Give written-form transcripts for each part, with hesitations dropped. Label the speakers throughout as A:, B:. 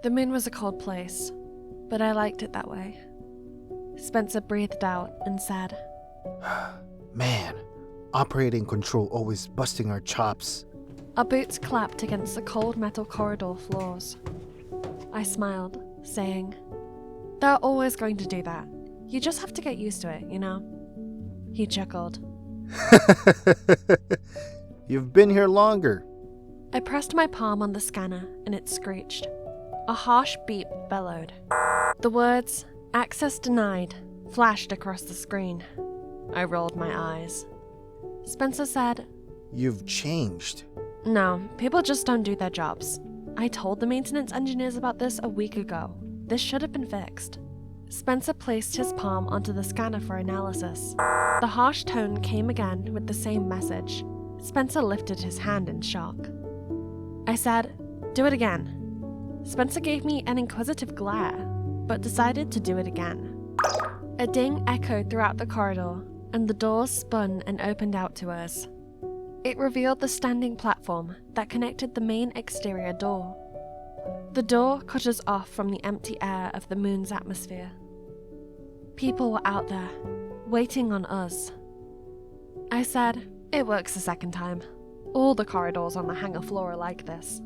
A: The moon was a cold place, but I liked it that way. Spencer breathed out and said,
B: Man, operating control always busting our chops.
A: Our boots clapped against the cold metal corridor floors. I smiled, saying, They're always going to do that. You just have to get used to it, you know? He chuckled.
B: You've been here longer.
A: I pressed my palm on the scanner and it screeched. A harsh beep bellowed. The words, "Access denied," flashed across the screen. I rolled my eyes. Spencer said,
B: You've changed.
A: No, people just don't do their jobs. I told the maintenance engineers about this a week ago. This should have been fixed. Spencer placed his palm onto the scanner for analysis. The harsh tone came again with the same message. Spencer lifted his hand in shock. I said, Do it again. Spencer gave me an inquisitive glare, but decided to do it again. A ding echoed throughout the corridor, and the doors spun and opened out to us. It revealed the standing platform that connected the main exterior door. The door cut us off from the empty air of the moon's atmosphere. People were out there, waiting on us. I said, It works the second time. All the corridors on the hangar floor are like this.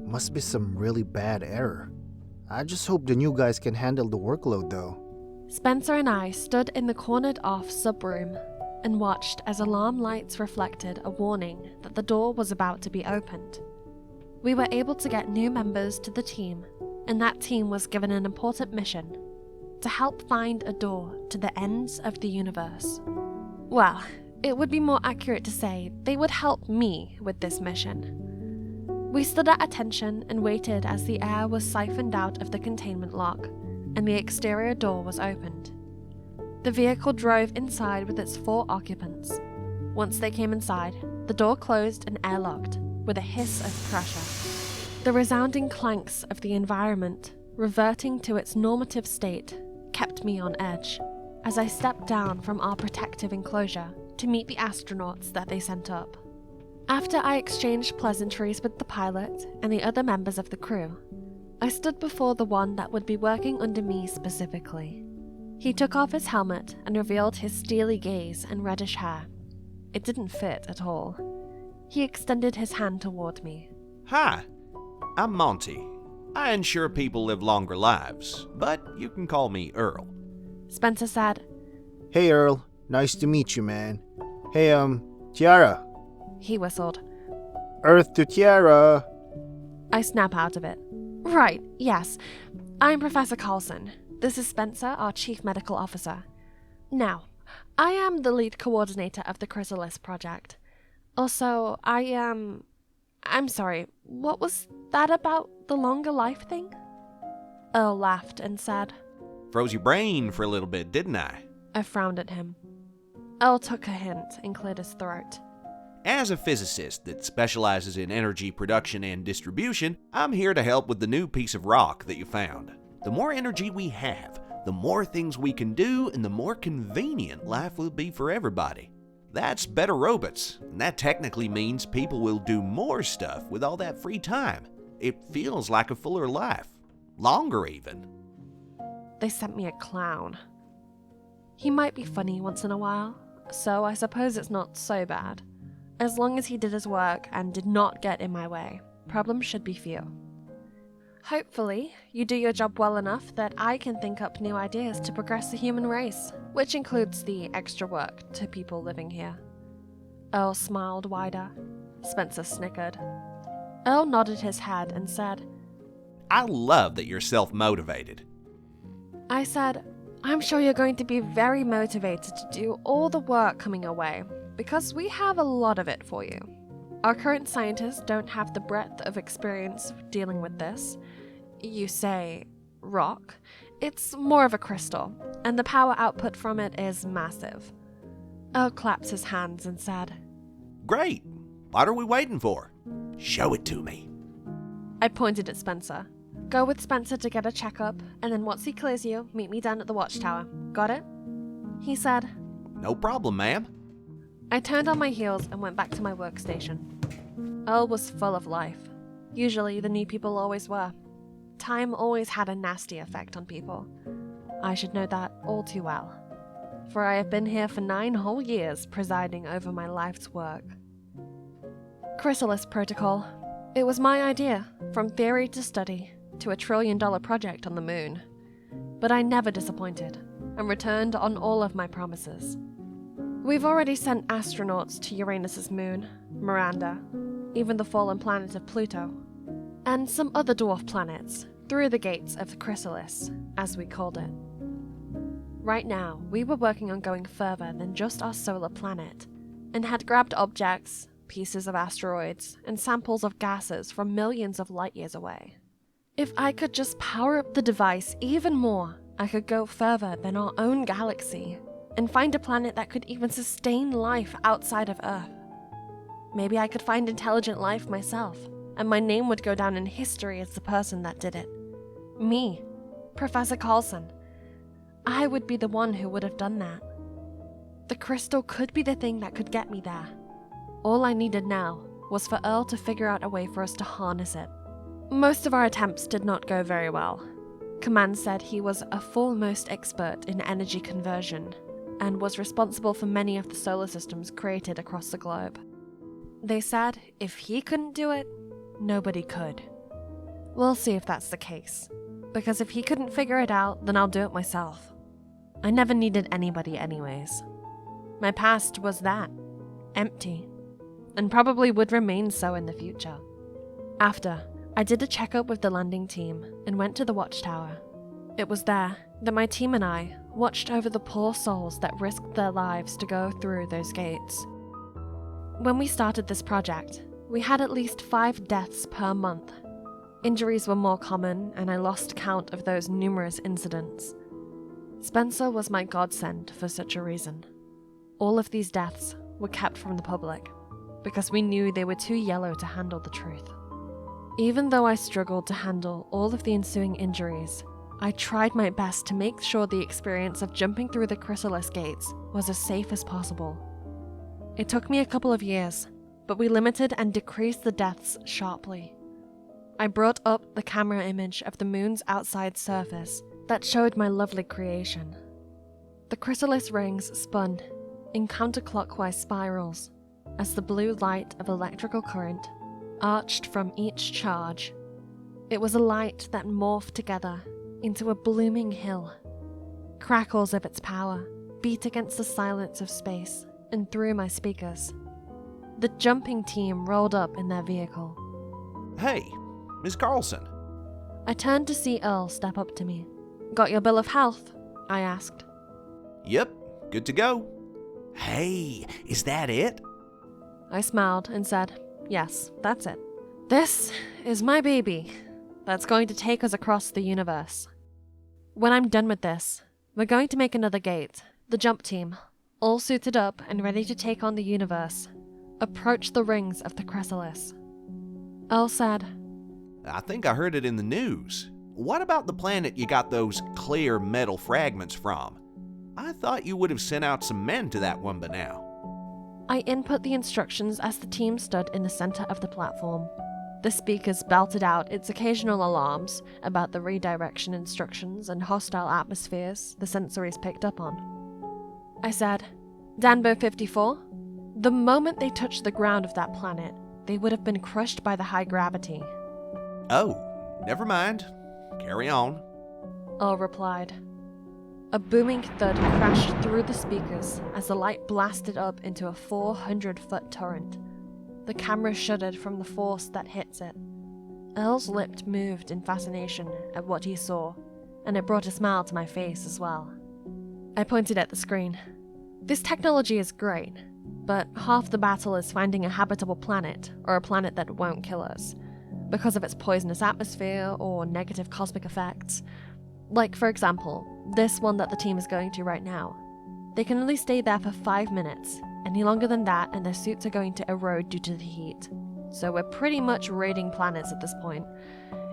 B: Must be some really bad error. I just hope the new guys can handle the workload though.
A: Spencer and I stood in the cornered-off sub-room and watched as alarm lights reflected a warning that the door was about to be opened. We were able to get new members to the team, and that team was given an important mission: to help find a door to the ends of the universe. Well, it would be more accurate to say they would help me with this mission. We stood at attention and waited as the air was siphoned out of the containment lock, and the exterior door was opened. The vehicle drove inside with its 4 occupants. Once they came inside, the door closed and airlocked, with a hiss of pressure. The resounding clanks of the environment, reverting to its normative state, kept me on edge, as I stepped down from our protective enclosure to meet the astronauts that they sent up. After I exchanged pleasantries with the pilot and the other members of the crew, I stood before the one that would be working under me specifically. He took off his helmet and revealed his steely gaze and reddish hair. It didn't fit at all. He extended his hand toward me.
C: Hi, I'm Monty. I ensure people live longer lives, but you can call me Earl.
A: Spencer said,
B: Hey Earl, nice to meet you, man. Hey, Tiara.
A: He whistled.
B: Earth to Tiara.
A: I snap out of it. Right, yes. I'm Professor Carlson. This is Spencer, our Chief Medical Officer. Now, I am the lead coordinator of the Chrysalis project. Also, I'm sorry, what was that about the longer life thing? Earl laughed and said,
C: Froze your brain for a little bit, didn't I?
A: I frowned at him. Earl took a hint and cleared his throat.
C: As a physicist that specializes in energy production and distribution, I'm here to help with the new piece of rock that you found. The more energy we have, the more things we can do, and the more convenient life will be for everybody. That's better robots, and that technically means people will do more stuff with all that free time. It feels like a fuller life. Longer even.
A: They sent me a clown. He might be funny once in a while, so I suppose it's not so bad. As long as he did his work and did not get in my way, problems should be few. Hopefully, you do your job well enough that I can think up new ideas to progress the human race, which includes the extra work to people living here. Earl smiled wider. Spencer snickered. Earl nodded his head and said,
C: I love that you're self-motivated.
A: I said, I'm sure you're going to be very motivated to do all the work coming your way, because we have a lot of it for you. Our current scientists don't have the breadth of experience dealing with this. You say, rock. It's more of a crystal, and the power output from it is massive. Earl clapped his hands and said,
C: Great. What are we waiting for? Show it to me.
A: I pointed at Spencer. Go with Spencer to get a checkup, and then once he clears you, meet me down at the watchtower. Got it? He said,
C: No problem, ma'am.
A: I turned on my heels and went back to my workstation. Earl was full of life. Usually, the new people always were. time always had a nasty effect on people. I should know that all too well, for I have been here for 9 whole years presiding over my life's work. Chrysalis Protocol. It was my idea, from theory to study, to a $1 trillion project on the moon. But I never disappointed, and returned on all of my promises. We've already sent astronauts to Uranus's moon, Miranda, even the fallen planet of Pluto, and some other dwarf planets, through the gates of the Chrysalis, as we called it. Right now, we were working on going further than just our solar planet, and had grabbed objects, pieces of asteroids, and samples of gases from millions of light years away. If I could just power up the device even more, I could go further than our own galaxy, and find a planet that could even sustain life outside of Earth. Maybe I could find intelligent life myself, and my name would go down in history as the person that did it. Me, Professor Carlson. I would be the one who would have done that. The crystal could be the thing that could get me there. All I needed now was for Earl to figure out a way for us to harness it. Most of our attempts did not go very well. Command said he was a foremost expert in energy conversion, and was responsible for many of the solar systems created across the globe. They said if he couldn't do it, nobody could. We'll see if that's the case, because if he couldn't figure it out, then I'll do it myself. I never needed anybody anyways. My past was that, empty, and probably would remain so in the future. After, I did a checkup with the landing team and went to the watchtower. It was there that my team and I watched over the poor souls that risked their lives to go through those gates. When we started this project, we had at least 5 deaths per month. Injuries were more common, and I lost count of those numerous incidents. Spencer was my godsend for such a reason. All of these deaths were kept from the public, because we knew they were too yellow to handle the truth. Even though I struggled to handle all of the ensuing injuries, I tried my best to make sure the experience of jumping through the Chrysalis gates was as safe as possible. It took me a couple of years, but we limited and decreased the deaths sharply. I brought up the camera image of the moon's outside surface that showed my lovely creation. The Chrysalis rings spun in counterclockwise spirals as the blue light of electrical current arched from each charge. It was a light that morphed together into a blooming hill. Crackles of its power beat against the silence of space and through my speakers. The jumping team rolled up in their vehicle.
C: Hey, Miss Carlson.
A: I turned to see Earl step up to me. "Got your bill of health?" I asked.
C: Yep, good to go. Hey, is that it?
A: I smiled and said, "Yes, that's it. This is my baby that's going to take us across the universe. When I'm done with this, we're going to make another gate, the jump team, all suited up and ready to take on the universe, approach the rings of the Chrysalis." Earl said,
C: I think I heard it in the news. What about the planet you got those clear metal fragments from? I thought you would have sent out some men to that one by now.
A: I input the instructions as the team stood in the center of the platform. The speakers belted out its occasional alarms about the redirection instructions and hostile atmospheres the sensories picked up on. I said, "Danbo 54, the moment they touched the ground of that planet, they would have been crushed by the high gravity."
C: Oh, never mind. Carry on.
A: Earl replied. A booming thud crashed through the speakers as the light blasted up into a 400-foot torrent. The camera shuddered from the force that hits it. Earl's lips moved in fascination at what he saw, and it brought a smile to my face as well. I pointed at the screen. "This technology is great, but half the battle is finding a habitable planet, or a planet that won't kill us, because of its poisonous atmosphere or negative cosmic effects. Like, for example, this one that the team is going to right now. They can only stay there for 5 minutes. Any longer than that, and their suits are going to erode due to the heat. So we're pretty much raiding planets at this point.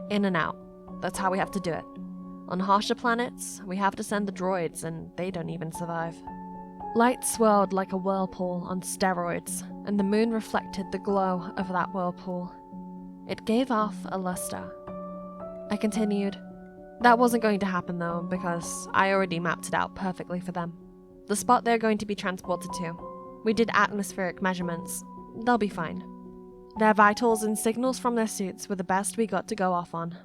A: In and out. That's how we have to do it. On harsher planets, we have to send the droids, and they don't even survive." Light swirled like a whirlpool on steroids, and the moon reflected the glow of that whirlpool. It gave off a luster. I continued. That wasn't going to happen though, because I already mapped it out perfectly for them. The spot they're going to be transported to. We did atmospheric measurements. They'll be fine. Their vitals and signals from their suits were the best we got to go off on.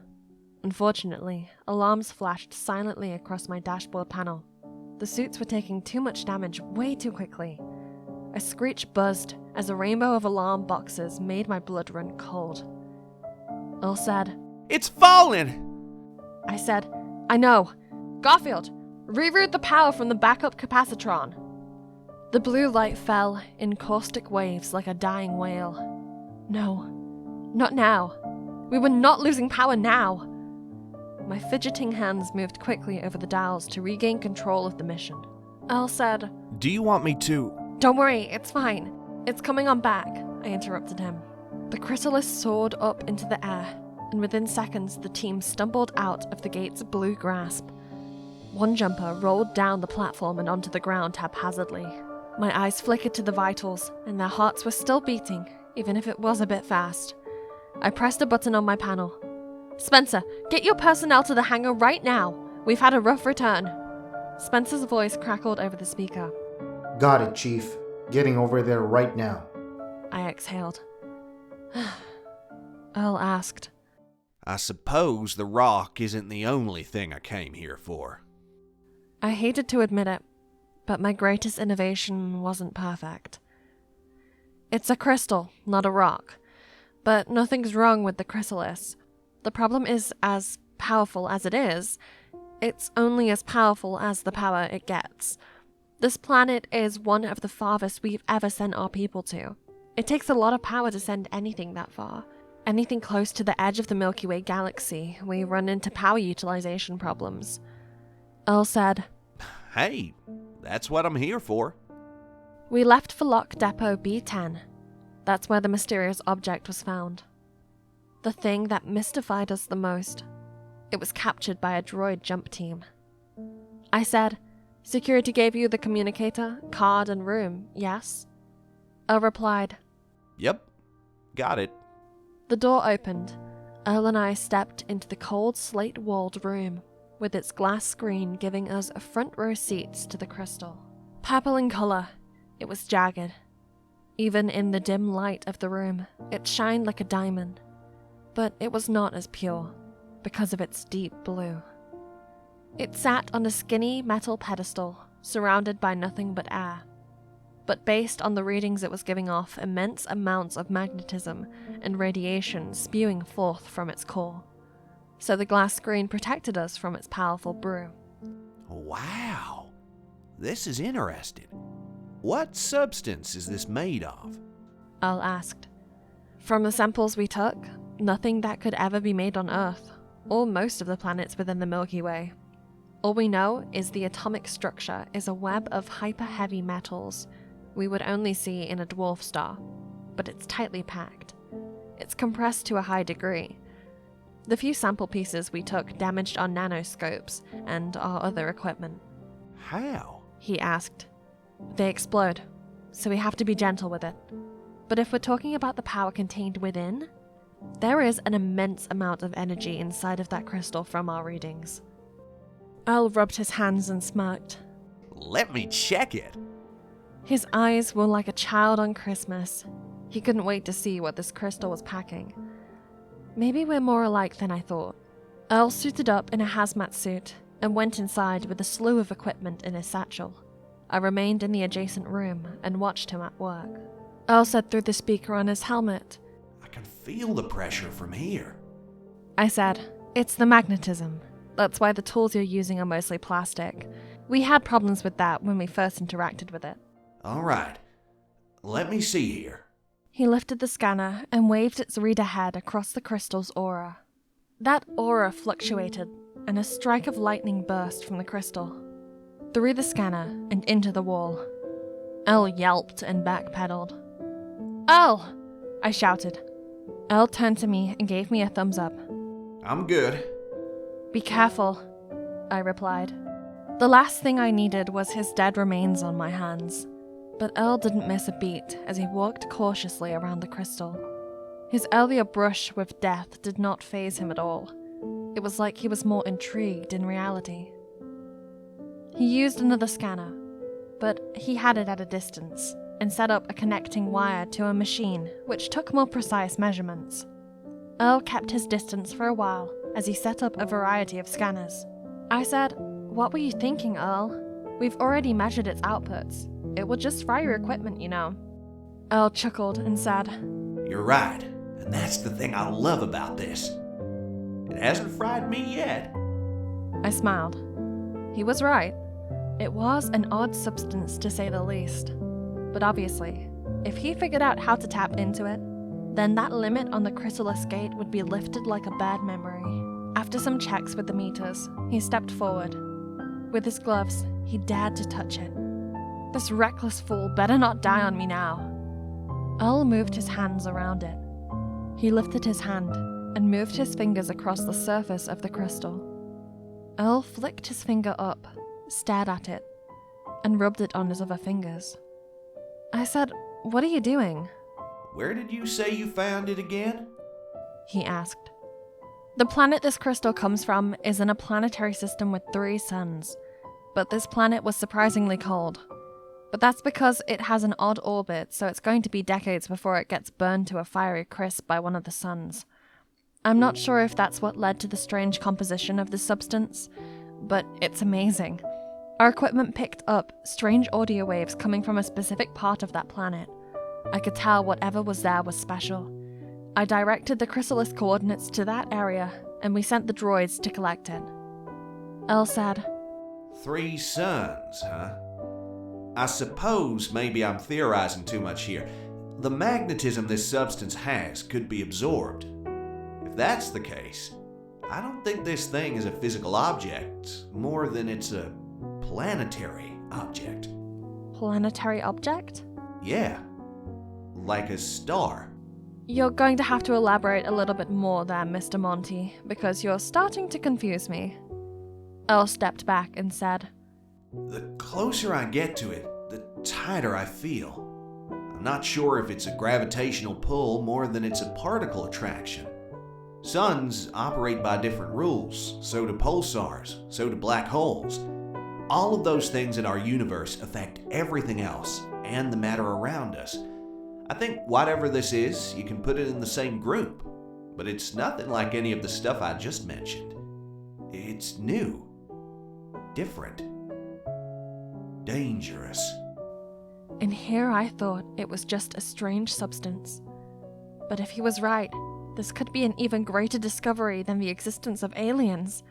A: Unfortunately, alarms flashed silently across my dashboard panel. The suits were taking too much damage way too quickly. A screech buzzed as a rainbow of alarm boxes made my blood run cold. Earl said,
C: "It's falling!"
A: I said, "I know. Garfield, reroute the power from the backup capacitron." The blue light fell in caustic waves like a dying whale. No, not now. We were not losing power now. My fidgeting hands moved quickly over the dials to regain control of the mission. Earl said,
C: "Do you want me to?"
A: "Don't worry, it's fine. It's coming on back," I interrupted him. The Chrysalis soared up into the air, and within seconds the team stumbled out of the gate's blue grasp. One jumper rolled down the platform and onto the ground haphazardly. My eyes flickered to the vitals, and their hearts were still beating, even if it was a bit fast. I pressed a button on my panel. "Spencer, get your personnel to the hangar right now. We've had a rough return." Spencer's voice crackled over the speaker.
B: Got it, Chief. Getting over there right now.
A: I exhaled. Earl asked,
C: "I suppose the rock isn't the only thing I came here for."
A: I hated to admit it, but my greatest innovation wasn't perfect. It's a crystal, not a rock. But nothing's wrong with the Chrysalis. The problem is, as powerful as it is, it's only as powerful as the power it gets. This planet is one of the farthest we've ever sent our people to. It takes a lot of power to send anything that far. Anything close to the edge of the Milky Way galaxy, we run into power utilization problems. Earl said,
C: "Hey, that's what I'm here for."
A: We left for Lock Depot B10. That's where the mysterious object was found. The thing that mystified us the most. It was captured by a droid jump team. I said, "Security gave you the communicator, card, and room, yes?" Earl replied,
C: "Yep, got it."
A: The door opened. Earl and I stepped into the cold slate-walled room, with its glass screen giving us a front row seats to the crystal. Purple in color, it was jagged. Even in the dim light of the room, it shined like a diamond. But it was not as pure, because of its deep blue. It sat on a skinny metal pedestal, surrounded by nothing but air. But based on the readings it was giving off immense amounts of magnetism and radiation spewing forth from its core. So the glass screen protected us from its powerful brew.
C: Wow, this is interesting. What substance is this made of?
A: Earl asked. From the samples we took, nothing that could ever be made on Earth, or most of the planets within the Milky Way. All we know is the atomic structure is a web of hyper-heavy metals we would only see in a dwarf star, but it's tightly packed. It's compressed to a high degree. The few sample pieces we took damaged our nanoscopes and our other equipment.
C: How?
A: He asked. They explode, so we have to be gentle with it. But if we're talking about the power contained within, there is an immense amount of energy inside of that crystal from our readings. Earl rubbed his hands and smirked.
C: Let me check it.
A: His eyes were like a child on Christmas. He couldn't wait to see what this crystal was packing. Maybe we're more alike than I thought. Earl suited up in a hazmat suit and went inside with a slew of equipment in his satchel. I remained in the adjacent room and watched him at work. Earl said through the speaker on his helmet,
C: I can feel the pressure from here.
A: I said, it's the magnetism. That's why the tools you're using are mostly plastic. We had problems with that when we first interacted with it.
C: All right. Let me see here.
A: He lifted the scanner and waved its reader head across the crystal's aura. That aura fluctuated, and a strike of lightning burst from the crystal, through the scanner and into the wall. Earl yelped and backpedaled. Earl! I shouted. Earl turned to me and gave me a thumbs up.
C: I'm good.
A: Be careful, I replied. The last thing I needed was his dead remains on my hands. But Earl didn't miss a beat as he walked cautiously around the crystal. His earlier brush with death did not faze him at all. It was like he was more intrigued in reality. He used another scanner, but he had it at a distance, and set up a connecting wire to a machine which took more precise measurements. Earl kept his distance for a while as he set up a variety of scanners. I said, "What were you thinking, Earl? We've already measured its outputs. It will just fry your equipment, you know." Earl chuckled and said,
C: You're right, and that's the thing I love about this. It hasn't fried me yet.
A: I smiled. He was right. It was an odd substance, to say the least. But obviously, if he figured out how to tap into it, then that limit on the Chrysalis gate would be lifted like a bad memory. After some checks with the meters, he stepped forward. With his gloves, he dared to touch it. This reckless fool better not die on me now. Earl moved his hands around it. He lifted his hand and moved his fingers across the surface of the crystal. Earl flicked his finger up, stared at it, and rubbed it on his other fingers. I said, "What are you doing?"
C: Where did you say you found it again?
A: He asked. The planet this crystal comes from is in a planetary system with 3 suns, but this planet was surprisingly cold. But that's because it has an odd orbit, so it's going to be decades before it gets burned to a fiery crisp by one of the suns. I'm not sure if that's what led to the strange composition of this substance, but it's amazing. Our equipment picked up strange audio waves coming from a specific part of that planet. I could tell whatever was there was special. I directed the Chrysalis coordinates to that area, and we sent the droids to collect it. Elle said,
C: 3 suns, huh? I suppose maybe I'm theorizing too much here. The magnetism this substance has could be absorbed. If that's the case, I don't think this thing is a physical object, more than it's a planetary object.
A: Planetary object?
C: Yeah, like a star.
A: You're going to have to elaborate a little bit more there, Mr. Monty, because you're starting to confuse me. Elle stepped back and said,
C: The closer I get to it, the tighter I feel. I'm not sure if it's a gravitational pull more than it's a particle attraction. Suns operate by different rules, so do pulsars, so do black holes. All of those things in our universe affect everything else and the matter around us. I think whatever this is, you can put it in the same group, but it's nothing like any of the stuff I just mentioned. It's new, different, dangerous.
A: And here I thought it was just a strange substance. But if he was right, this could be an even greater discovery than the existence of aliens.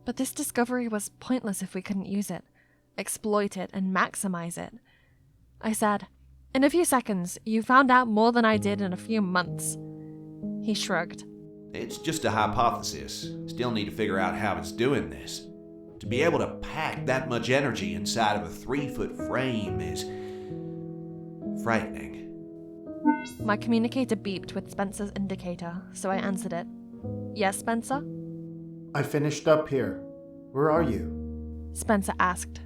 A: But this discovery was pointless if we couldn't use it, exploit it, and maximize it. I said, "In a few seconds, you found out more than I did in a few months." He shrugged.
C: It's just a hypothesis. Still need to figure out how it's doing this. To be able to pack that much energy inside of a 3-foot frame is frightening.
A: My communicator beeped with Spencer's indicator, so I answered it. "Yes, Spencer?"
B: I finished up here. Where are you?
A: Spencer asked.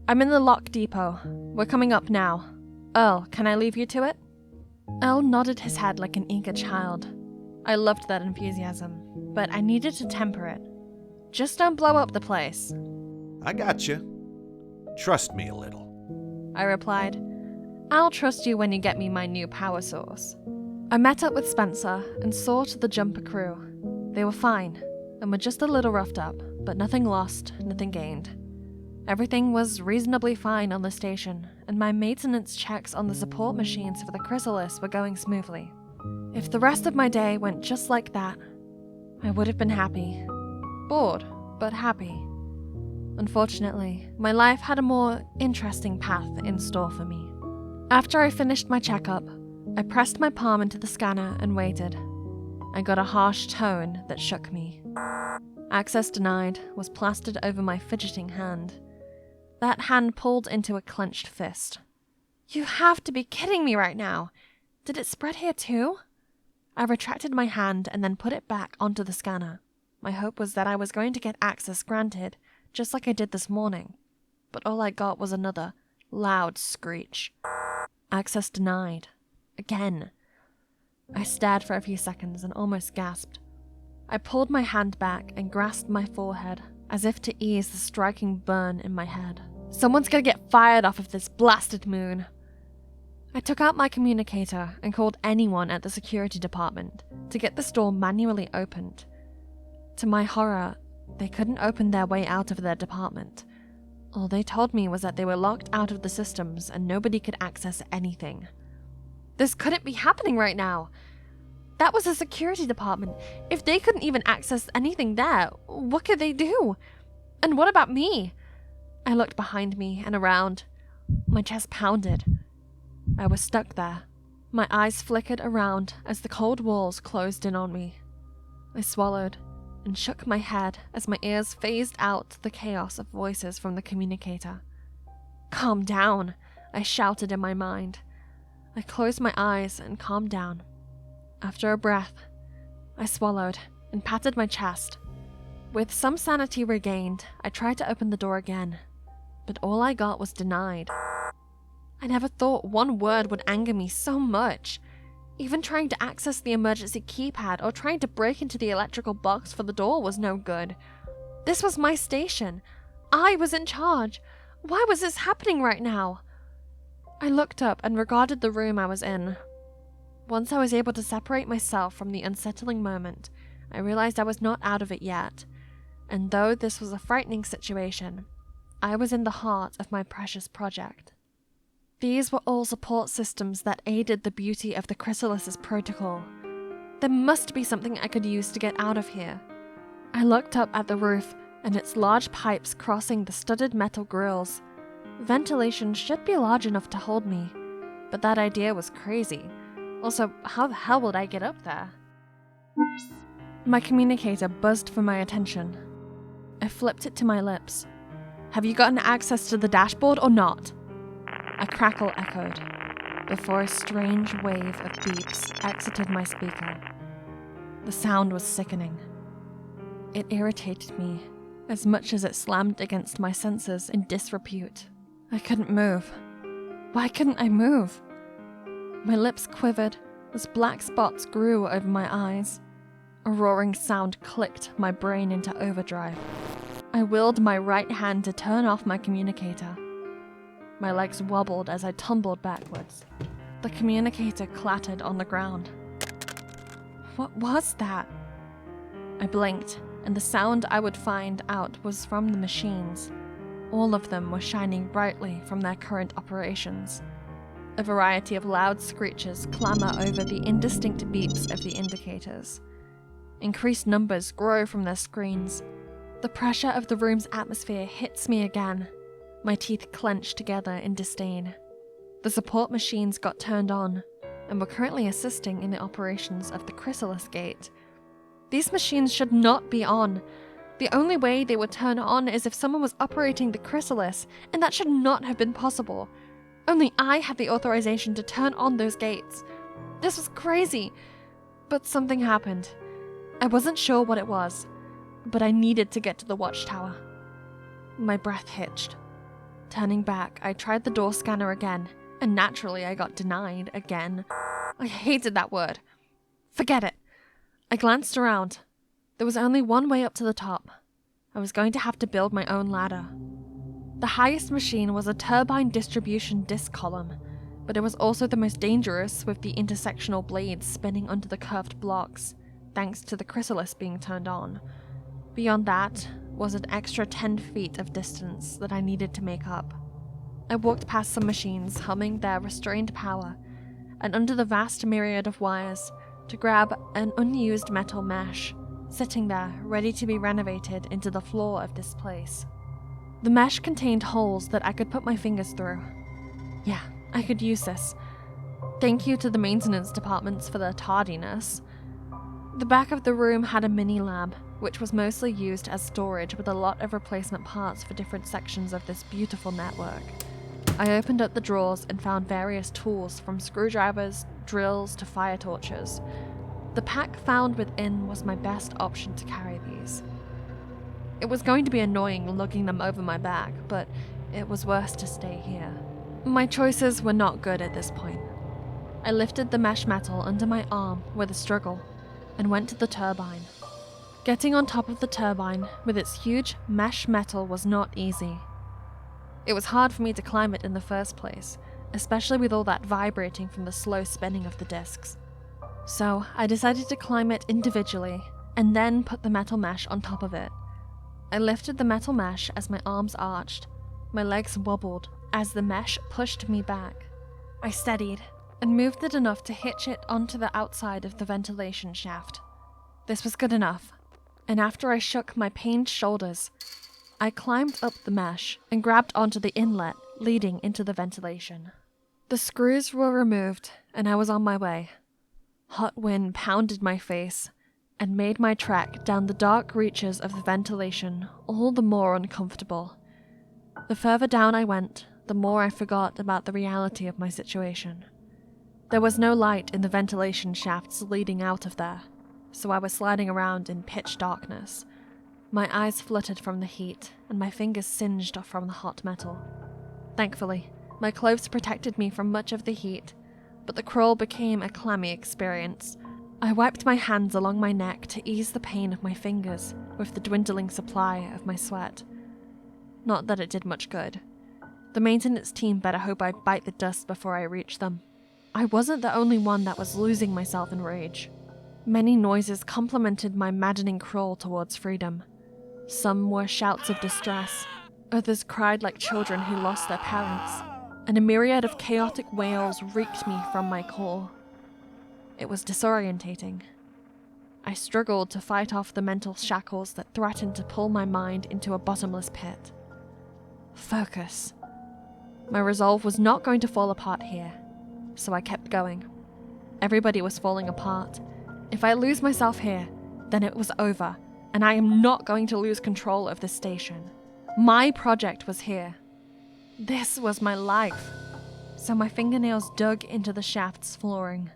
A: "I'm in the lock depot. We're coming up now. Earl, can I leave you to it?" Earl nodded his head like an eager child. I loved that enthusiasm, but I needed to temper it. "Just don't blow up the place."
C: I gotcha. Trust me a little.
A: I replied. "I'll trust you when you get me my new power source." I met up with Spencer and saw to the jumper crew. They were fine, and were just a little roughed up, but nothing lost, nothing gained. Everything was reasonably fine on the station, and my maintenance checks on the support machines for the Chrysalis were going smoothly. If the rest of my day went just like that, I would have been happy. Bored, but happy. Unfortunately, my life had a more interesting path in store for me. After I finished my checkup, I pressed my palm into the scanner and waited. I got a harsh tone that shook me. "Access denied" was plastered over my fidgeting hand. That hand pulled into a clenched fist. "You have to be kidding me right now! Did it spread here too?" I retracted my hand and then put it back onto the scanner. My hope was that I was going to get access granted, just like I did this morning. But all I got was another loud screech. Access denied. Again. I stared for a few seconds and almost gasped. I pulled my hand back and grasped my forehead, as if to ease the striking burn in my head. Someone's gonna get fired off of this blasted moon. I took out my communicator and called anyone at the security department to get this door manually opened. To my horror, they couldn't open their way out of their department. All they told me was that they were locked out of the systems and nobody could access anything. This couldn't be happening right now. That was a security department. If they couldn't even access anything there, what could they do? And what about me? I looked behind me and around. My chest pounded. I was stuck there. My eyes flickered around as the cold walls closed in on me. I swallowed and shook my head as my ears phased out the chaos of voices from the communicator. "Calm down," I shouted in my mind. I closed my eyes and calmed down. After a breath, I swallowed and patted my chest. With some sanity regained, I tried to open the door again, but all I got was denied. I never thought one word would anger me so much. Even trying to access the emergency keypad or trying to break into the electrical box for the door was no good. This was my station. I was in charge. Why was this happening right now? I looked up and regarded the room I was in. Once I was able to separate myself from the unsettling moment, I realized I was not out of it yet. And though this was a frightening situation, I was in the heart of my precious project. These were all support systems that aided the beauty of the Chrysalis' protocol. There must be something I could use to get out of here. I looked up at the roof and its large pipes crossing the studded metal grills. Ventilation should be large enough to hold me, but that idea was crazy. Also, how the hell would I get up there? My communicator buzzed for my attention. I flipped it to my lips. "Have you gotten access to the dashboard or not?" A crackle echoed, before a strange wave of beeps exited my speaker. The sound was sickening. It irritated me as much as it slammed against my senses in disrepute. I couldn't move. Why couldn't I move? My lips quivered as black spots grew over my eyes. A roaring sound clicked my brain into overdrive. I willed my right hand to turn off my communicator. My legs wobbled as I tumbled backwards. The communicator clattered on the ground. What was that? I blinked, and the sound I would find out was from the machines. All of them were shining brightly from their current operations. A variety of loud screeches clamor over the indistinct beeps of the indicators. Increased numbers grow from their screens. The pressure of the room's atmosphere hits me again. My teeth clenched together in disdain. The support machines got turned on, and were currently assisting in the operations of the Chrysalis gate. These machines should not be on. The only way they would turn on is if someone was operating the Chrysalis, and that should not have been possible. Only I had the authorization to turn on those gates. This was crazy, but something happened. I wasn't sure what it was, but I needed to get to the watchtower. My breath hitched. Turning back, I tried the door scanner again, and naturally I got denied again. I hated that word. Forget it. I glanced around. There was only one way up to the top. I was going to have to build my own ladder. The highest machine was a turbine distribution disc column, but it was also the most dangerous with the intersectional blades spinning under the curved blocks, thanks to the Chrysalis being turned on. Beyond that was an extra 10 feet of distance that I needed to make up. I walked past some machines humming their restrained power, and under the vast myriad of wires, to grab an unused metal mesh, sitting there ready to be renovated into the floor of this place. The mesh contained holes that I could put my fingers through. Yeah, I could use this. Thank you to the maintenance departments for their tardiness. The back of the room had a mini lab, which was mostly used as storage with a lot of replacement parts for different sections of this beautiful network. I opened up the drawers and found various tools from screwdrivers, drills to fire torches. The pack found within was my best option to carry these. It was going to be annoying lugging them over my back, but it was worse to stay here. My choices were not good at this point. I lifted the mesh metal under my arm with a struggle and went to the turbine. Getting on top of the turbine with its huge mesh metal was not easy. It was hard for me to climb it in the first place, especially with all that vibrating from the slow spinning of the discs. So I decided to climb it individually and then put the metal mesh on top of it. I lifted the metal mesh as my arms arched. My legs wobbled as the mesh pushed me back. I steadied and moved it enough to hitch it onto the outside of the ventilation shaft. This was good enough, and after I shook my pained shoulders, I climbed up the mesh and grabbed onto the inlet leading into the ventilation. The screws were removed and I was on my way. Hot wind pounded my face and made my trek down the dark reaches of the ventilation all the more uncomfortable. The further down I went, the more I forgot about the reality of my situation. There was no light in the ventilation shafts leading out of there, so I was sliding around in pitch darkness. My eyes fluttered from the heat, and my fingers singed from the hot metal. Thankfully, my clothes protected me from much of the heat, but the crawl became a clammy experience. I wiped my hands along my neck to ease the pain of my fingers with the dwindling supply of my sweat. Not that it did much good. The maintenance team better hope I bite the dust before I reach them. I wasn't the only one that was losing myself in rage. Many noises complemented my maddening crawl towards freedom. Some were shouts of distress, others cried like children who lost their parents, and a myriad of chaotic wails reeked me from my core. It was disorientating. I struggled to fight off the mental shackles that threatened to pull my mind into a bottomless pit. Focus. My resolve was not going to fall apart here, so I kept going. Everybody was falling apart. If I lose myself here, then it was over, and I am not going to lose control of this station. My project was here. This was my life. So my fingernails dug into the shaft's flooring.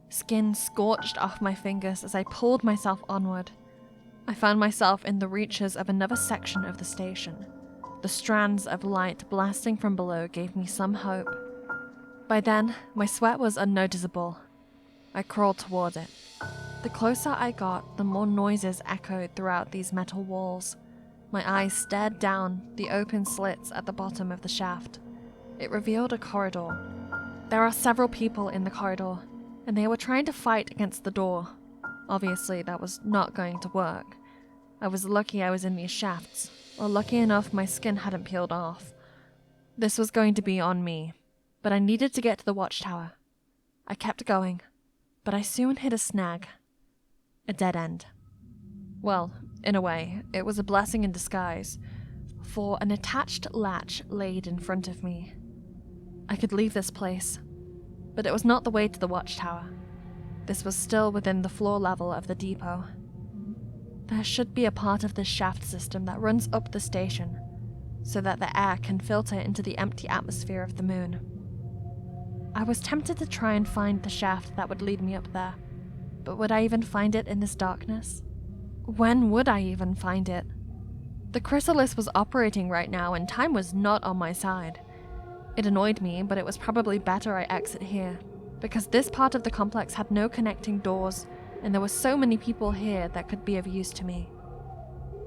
A: Skin scorched off my fingers as I pulled myself onward. I found myself in the reaches of another section of the station. The strands of light blasting from below gave me some hope. By then, my sweat was unnoticeable. I crawled toward it. The closer I got, the more noises echoed throughout these metal walls. My eyes stared down the open slits at the bottom of the shaft. It revealed a corridor. There are several people in the corridor, and they were trying to fight against the door. Obviously, that was not going to work. I was lucky I was in these shafts, or lucky enough my skin hadn't peeled off. This was going to be on me, but I needed to get to the watchtower. I kept going, but I soon hit a snag. A dead end. Well, in a way, it was a blessing in disguise, for an attached latch laid in front of me. I could leave this place, but it was not the way to the watchtower. This was still within the floor level of the depot. There should be a part of this shaft system that runs up the station, so that the air can filter into the empty atmosphere of the moon. I was tempted to try and find the shaft that would lead me up there, but would I even find it in this darkness? When would I even find it? The Chrysalis was operating right now and time was not on my side. It annoyed me, but it was probably better I exit here, because this part of the complex had no connecting doors, and there were so many people here that could be of use to me.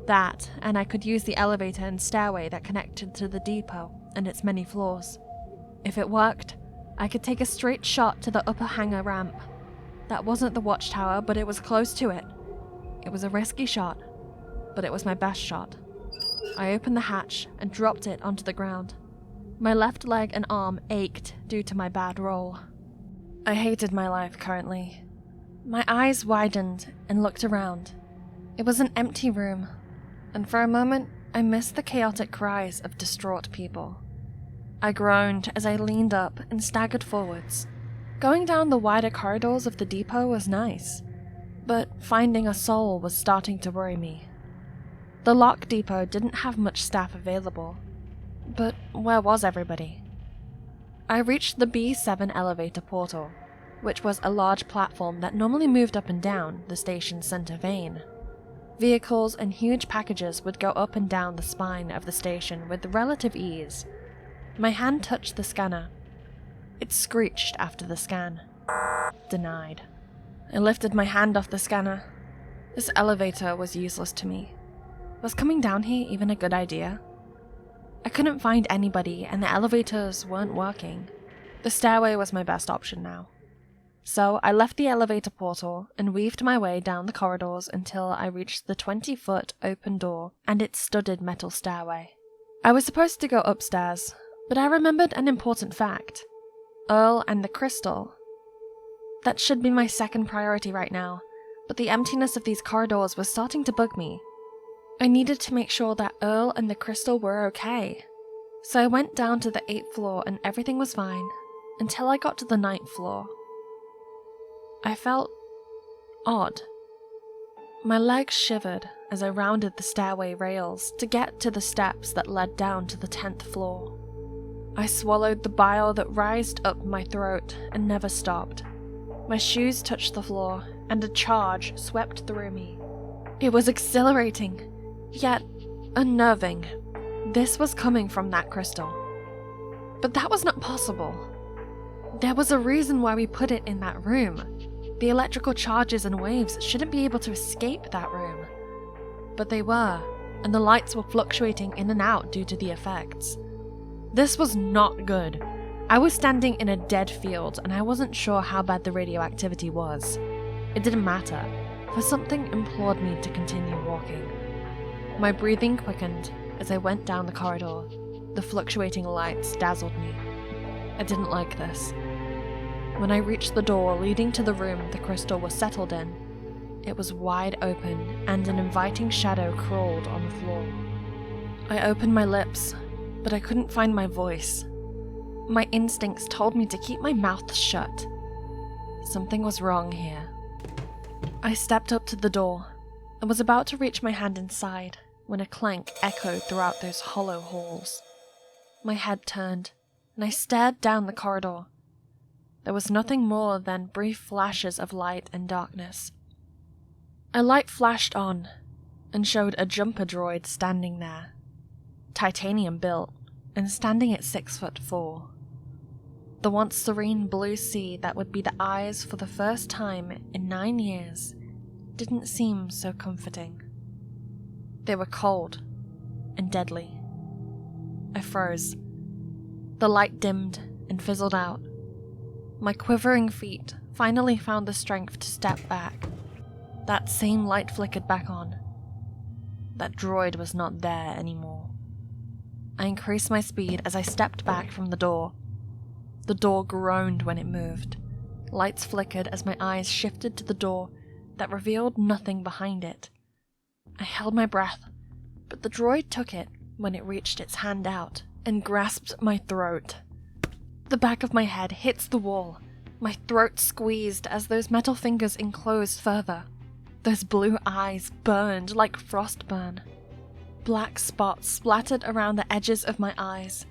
A: That, and I could use the elevator and stairway that connected to the depot and its many floors. If it worked, I could take a straight shot to the upper hangar ramp. That wasn't the watchtower, but it was close to it. It was a risky shot, but it was my best shot. I opened the hatch and dropped it onto the ground. My left leg and arm ached due to my bad roll. I hated my life currently. My eyes widened and looked around. It was an empty room, and for a moment I missed the chaotic cries of distraught people. I groaned as I leaned up and staggered forwards. Going down the wider corridors of the depot was nice, but finding a soul was starting to worry me. The lock depot didn't have much staff available, but where was everybody? I reached the B7 elevator portal, which was a large platform that normally moved up and down the station's center vein. Vehicles and huge packages would go up and down the spine of the station with relative ease. My hand touched the scanner. It screeched after the scan. Denied. I lifted my hand off the scanner. This elevator was useless to me. Was coming down here even a good idea? I couldn't find anybody and the elevators weren't working. The stairway was my best option now. So I left the elevator portal and weaved my way down the corridors until I reached the 20-foot open door and its studded metal stairway. I was supposed to go upstairs, but I remembered an important fact. Earl and the crystal. That should be my second priority right now, but the emptiness of these corridors was starting to bug me. I needed to make sure that Earl and the crystal were okay. So I went down to the 8th floor and everything was fine, until I got to the 9th floor. I felt odd. My legs shivered as I rounded the stairway rails to get to the steps that led down to the 10th floor. I swallowed the bile that rised up my throat and never stopped. My shoes touched the floor, and a charge swept through me. It was exhilarating, yet unnerving. This was coming from that crystal. But that was not possible. There was a reason why we put it in that room. The electrical charges and waves shouldn't be able to escape that room. But they were, and the lights were fluctuating in and out due to the effects. This was not good. I was standing in a dead field and I wasn't sure how bad the radioactivity was. It didn't matter, for something implored me to continue walking. My breathing quickened as I went down the corridor. The fluctuating lights dazzled me. I didn't like this. When I reached the door leading to the room the crystal was settled in, it was wide open and an inviting shadow crawled on the floor. I opened my lips, but I couldn't find my voice. My instincts told me to keep my mouth shut. Something was wrong here. I stepped up to the door and was about to reach my hand inside when a clank echoed throughout those hollow halls. My head turned, and I stared down the corridor. There was nothing more than brief flashes of light and darkness. A light flashed on and showed a jumper droid standing there, titanium built and standing at 6'4". The once serene blue sea that would be the eyes for the first time in 9 years didn't seem so comforting. They were cold and deadly. I froze. The light dimmed and fizzled out. My quivering feet finally found the strength to step back. That same light flickered back on. That droid was not there anymore. I increased my speed as I stepped back from the door. The door groaned when it moved. Lights flickered as my eyes shifted to the door that revealed nothing behind it. I held my breath, but the droid took it when it reached its hand out and grasped my throat. The back of my head hits the wall. My throat squeezed as those metal fingers enclosed further. Those blue eyes burned like frostburn. Black spots splattered around the edges of my eyes.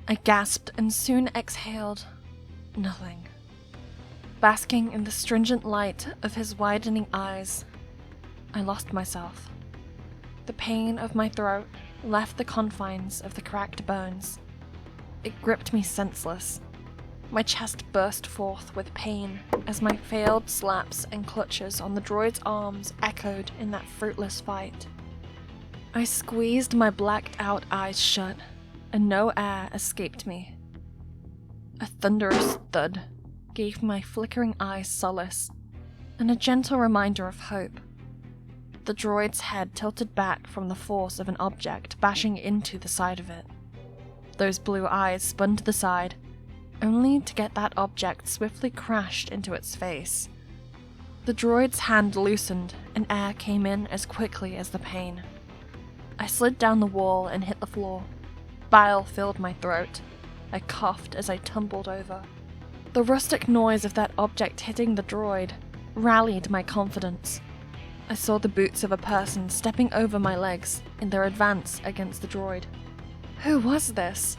A: I gasped and soon exhaled. Nothing. Basking in the stringent light of his widening eyes, I lost myself. The pain of my throat left the confines of the cracked bones. It gripped me senseless. My chest burst forth with pain as my failed slaps and clutches on the droid's arms echoed in that fruitless fight. I squeezed my blacked-out eyes shut, and no air escaped me. A thunderous thud gave my flickering eyes solace, and a gentle reminder of hope. The droid's head tilted back from the force of an object bashing into the side of it. Those blue eyes spun to the side, only to get that object swiftly crashed into its face. The droid's hand loosened, and air came in as quickly as the pain. I slid down the wall and hit the floor. Bile filled my throat. I coughed as I tumbled over. The rustic noise of that object hitting the droid rallied my confidence. I saw the boots of a person stepping over my legs in their advance against the droid. Who was this?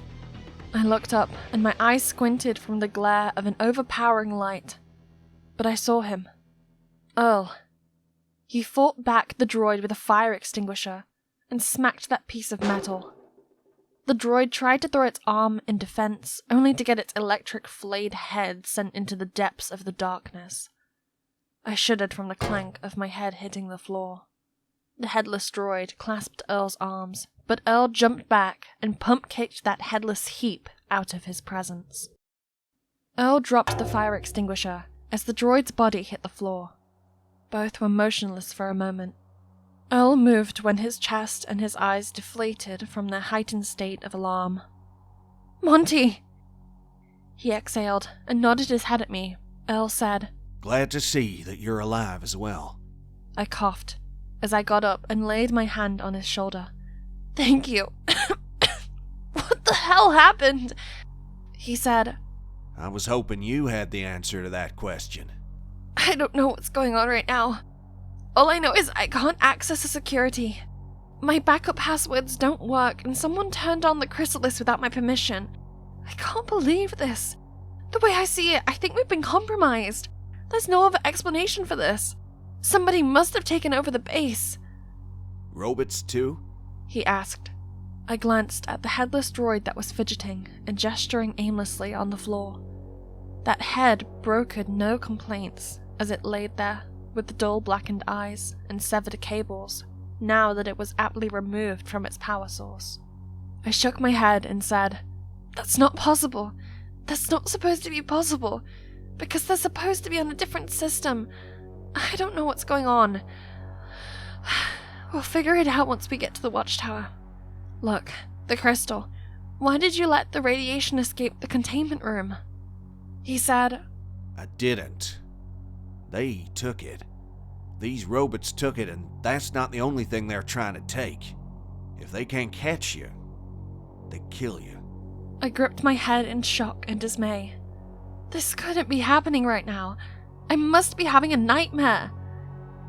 A: I looked up, and my eyes squinted from the glare of an overpowering light. But I saw him. Earl. He fought back the droid with a fire extinguisher and smacked that piece of metal. The droid tried to throw its arm in defense, only to get its electric flayed head sent into the depths of the darkness. I shuddered from the clank of my head hitting the floor. The headless droid clasped Earl's arms, but Earl jumped back and pump-kicked that headless heap out of his presence. Earl dropped the fire extinguisher as the droid's body hit the floor. Both were motionless for a moment. Earl moved when his chest and his eyes deflated from their heightened state of alarm. "Monty!" He exhaled and nodded his head at me. Earl said,
C: "Glad to see that you're alive as well."
A: I coughed as I got up and laid my hand on his shoulder. "Thank you." "What the hell happened?" He said.
C: I was hoping you had the answer to that question.
A: "I don't know what's going on right now. All I know is I can't access the security. My backup passwords don't work, and someone turned on the Chrysalis without my permission. I can't believe this. The way I see it, I think we've been compromised. There's no other explanation for this. Somebody must have taken over the base."
C: Robots too?
A: He asked. I glanced at the headless droid that was fidgeting and gesturing aimlessly on the floor. That head brokered no complaints as it laid there with the dull blackened eyes and severed cables, now that it was aptly removed from its power source. I shook my head and said, "That's not possible. That's not supposed to be possible, because they're supposed to be on a different system. I don't know what's going on. We'll figure it out once we get to the watchtower. Look, the crystal. Why did you let the radiation escape the containment room?" He said,
C: I didn't. They took it. These robots took it, and that's not the only thing they're trying to take. If they can't catch you, they kill you.
A: I gripped my head in shock and dismay. This couldn't be happening right now. I must be having a nightmare.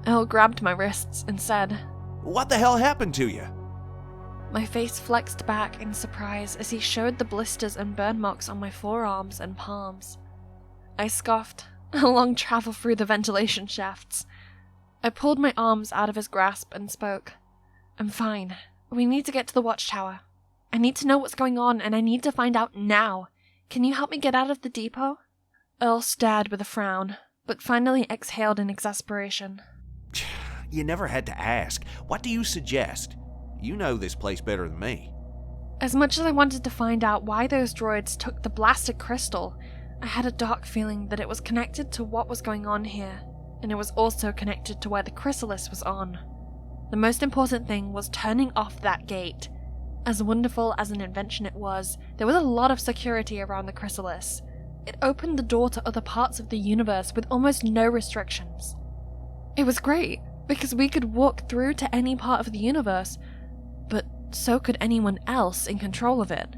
A: Earl grabbed my wrists and said,
C: What the hell happened to you?
A: My face flexed back in surprise as he showed the blisters and burn marks on my forearms and palms. I scoffed, a long travel through the ventilation shafts. I pulled my arms out of his grasp and spoke. "I'm fine. We need to get to the watchtower. I need to know what's going on, and I need to find out now. Can you help me get out of the depot?" Earl stared with a frown, but finally exhaled in exasperation.
C: You never had to ask. What do you suggest? You know this place better than me.
A: As much as I wanted to find out why those droids took the blasted crystal, I had a dark feeling that it was connected to what was going on here, and it was also connected to where the Chrysalis was on. The most important thing was turning off that gate. As wonderful as an invention it was, there was a lot of security around the Chrysalis. It opened the door to other parts of the universe with almost no restrictions. It was great, because we could walk through to any part of the universe, but so could anyone else in control of it.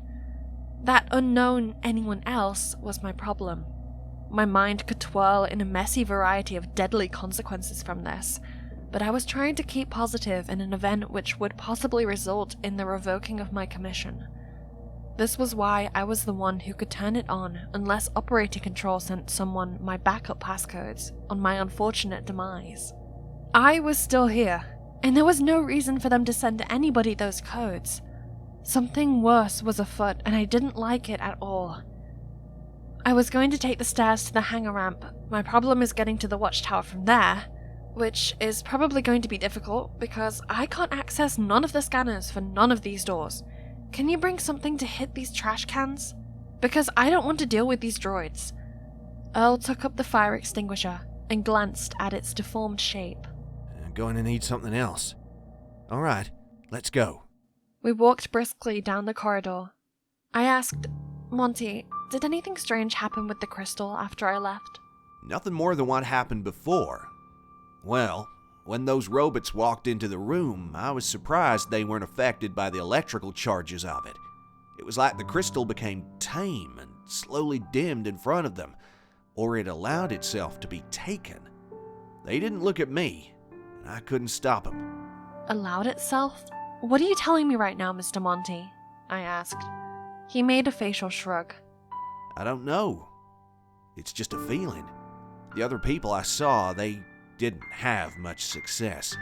A: That unknown anyone else was my problem. My mind could twirl in a messy variety of deadly consequences from this, but I was trying to keep positive in an event which would possibly result in the revoking of my commission. This was why I was the one who could turn it on unless operating control sent someone my backup passcodes on my unfortunate demise. I was still here, and there was no reason for them to send anybody those codes. Something worse was afoot, and I didn't like it at all. I was going to take the stairs to the hangar ramp. My problem is getting to the watchtower from there, which is probably going to be difficult because I can't access none of the scanners for none of these doors. Can you bring something to hit these trash cans? Because I don't want to deal with these droids. Earl took up the fire extinguisher and glanced at its deformed shape.
C: I'm going to need something else. All right, let's go.
A: We walked briskly down the corridor. I asked, "Monty, did anything strange happen with the crystal after I left?"
C: Nothing more than what happened before. Well, when those robots walked into the room, I was surprised they weren't affected by the electrical charges of it. It was like the crystal became tame and slowly dimmed in front of them, or it allowed itself to be taken. They didn't look at me, and I couldn't stop them.
A: Allowed itself? What are you telling me right now, Mr. Monty? I asked. He made a facial shrug.
C: I don't know. It's just a feeling. The other people I saw, they didn't have much success.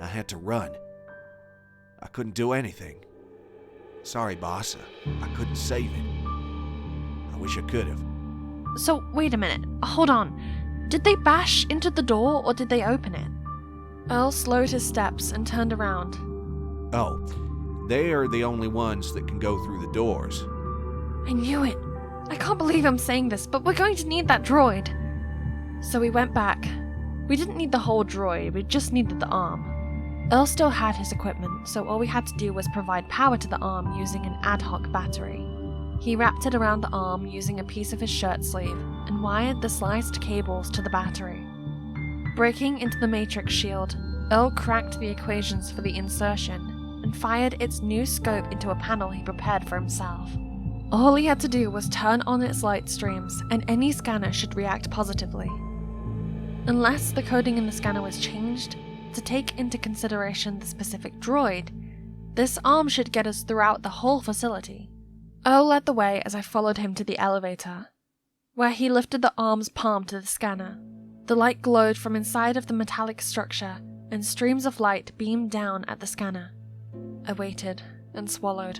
C: I had to run. I couldn't do anything. Sorry, boss. I couldn't save it. I wish I could have.
A: So, wait a minute. Hold on. Did they bash into the door or did they open it? Earl slowed his steps and turned around.
C: Oh, they are the only ones that can go through the doors.
A: I knew it. I can't believe I'm saying this, but we're going to need that droid. So we went back. We didn't need the whole droid, we just needed the arm. Earl still had his equipment, so all we had to do was provide power to the arm using an ad hoc battery. He wrapped it around the arm using a piece of his shirt sleeve and wired the sliced cables to the battery. Breaking into the matrix shield, Earl cracked the equations for the insertion and fired its new scope into a panel he prepared for himself. All he had to do was turn on its light streams and any scanner should react positively. Unless the coding in the scanner was changed to take into consideration the specific droid, this arm should get us throughout the whole facility. Earl led the way as I followed him to the elevator, where he lifted the arm's palm to the scanner. The light glowed from inside of the metallic structure, and streams of light beamed down at the scanner. I waited and swallowed.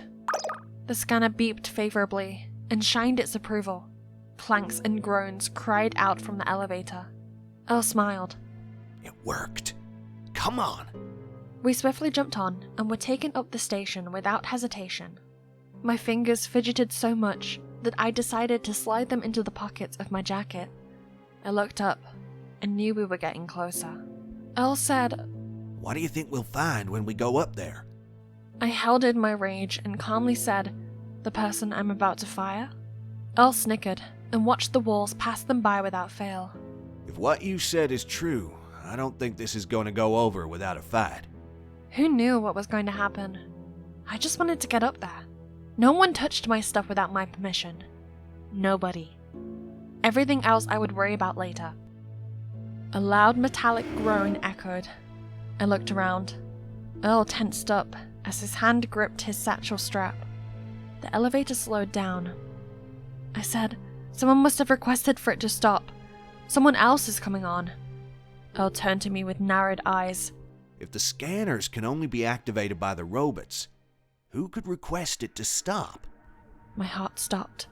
A: The scanner beeped favorably and shined its approval. Clanks and groans cried out from the elevator. Earl smiled.
C: It worked. Come on.
A: We swiftly jumped on and were taken up the station without hesitation. My fingers fidgeted so much that I decided to slide them into the pockets of my jacket. I looked up and knew we were getting closer. Earl said,
C: What do you think we'll find when we go up there?
A: I held in my rage and calmly said, The person I'm about to fire? Earl snickered and watched the walls pass them by without fail.
C: If what you said is true, I don't think this is going to go over without a fight.
A: Who knew what was going to happen? I just wanted to get up there. No one touched my stuff without my permission. Nobody. Everything else I would worry about later. A loud metallic groan echoed. I looked around. Earl tensed up as his hand gripped his satchel strap. The elevator slowed down. I said, Someone must have requested for it to stop. Someone else is coming on. Earl turned to me with narrowed eyes.
C: If the scanners can only be activated by the robots, who could request it to stop?
A: My heart stopped.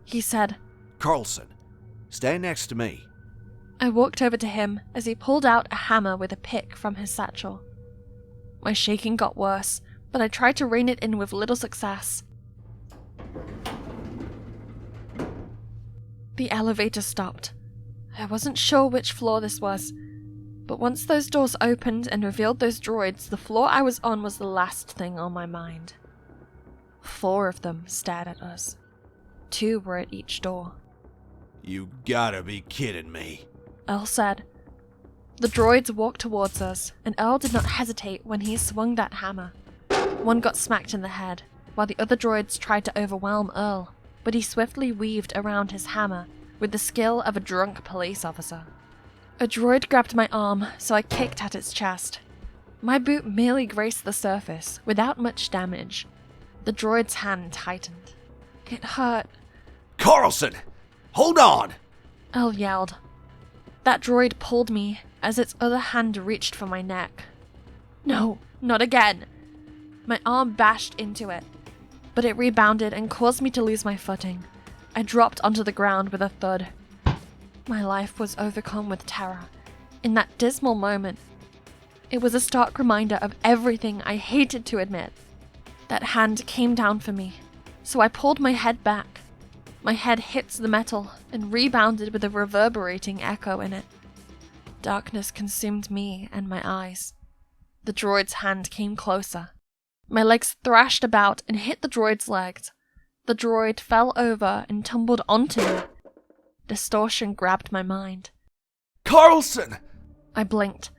A: He said,
C: Carlson, stand next to me.
A: I walked over to him as he pulled out a hammer with a pick from his satchel. My shaking got worse, but I tried to rein it in with little success. The elevator stopped. I wasn't sure which floor this was, but once those doors opened and revealed those droids, the floor I was on was the last thing on my mind. 4 of them stared at us. 2 were at each door.
C: You gotta be kidding me.
A: Earl said. The droids walked towards us, and Earl did not hesitate when he swung that hammer. One got smacked in the head, while the other droids tried to overwhelm Earl, but he swiftly weaved around his hammer with the skill of a drunk police officer. A droid grabbed my arm, so I kicked at its chest. My boot merely grazed the surface, without much damage. The droid's hand tightened. It hurt.
C: Carlson! Hold on!
A: Earl yelled. That droid pulled me as its other hand reached for my neck. No, not again. My arm bashed into it, but it rebounded and caused me to lose my footing. I dropped onto the ground with a thud. My life was overcome with terror. In that dismal moment, it was a stark reminder of everything I hated to admit. That hand came down for me, so I pulled my head back. My head hit the metal and rebounded with a reverberating echo in it. Darkness consumed me and my eyes. The droid's hand came closer. My legs thrashed about and hit the droid's legs. The droid fell over and tumbled onto me. Distortion grabbed my mind.
C: Carlson!
A: I blinked,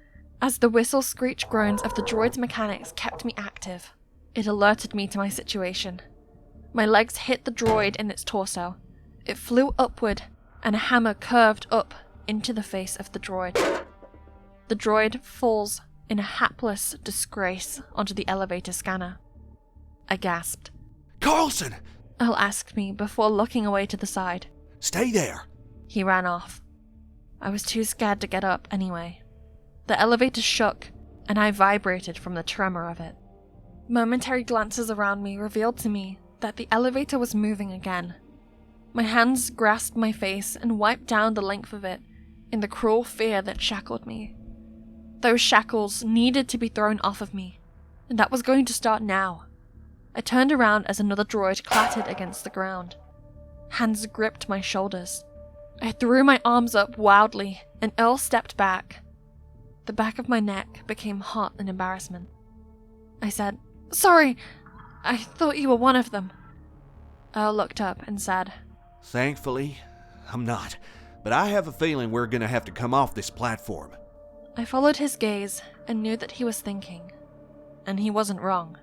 A: as the whistle-screech groans of the droid's mechanics kept me active. It alerted me to my situation. My legs hit the droid in its torso. It flew upward, and a hammer curved up into the face of the droid. The droid falls in a hapless disgrace onto the elevator scanner. I gasped.
C: Carlson!
A: Earl asked me before looking away to the side.
C: Stay there.
A: He ran off. I was too scared to get up anyway. The elevator shook, and I vibrated from the tremor of it. Momentary glances around me revealed to me that the elevator was moving again. My hands grasped my face and wiped down the length of it in the cruel fear that shackled me. Those shackles needed to be thrown off of me, and that was going to start now. I turned around as another droid clattered against the ground. Hands gripped my shoulders. I threw my arms up wildly, and Earl stepped back. The back of my neck became hot in embarrassment. I said, "Sorry, I thought you were one of them." Earl looked up and said,
C: "Thankfully, I'm not, but I have a feeling we're gonna have to come off this platform."
A: I followed his gaze and knew that he was thinking. And he wasn't wrong.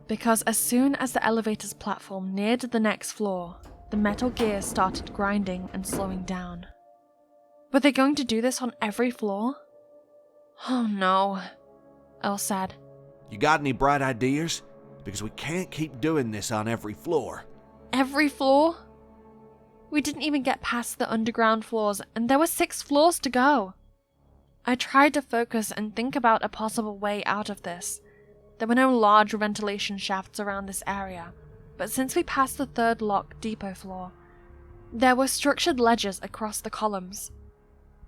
A: Because as soon as the elevator's platform neared the next floor, the metal gears started grinding and slowing down. Were they going to do this on every floor? "Oh no," Earl said.
C: "You got any bright ideas? Because we can't keep doing this on every floor."
A: Every floor? We didn't even get past the underground floors, and there were 6 floors to go. I tried to focus and think about a possible way out of this. There were no large ventilation shafts around this area, but since we passed the 3rd locked depot floor, there were structured ledges across the columns.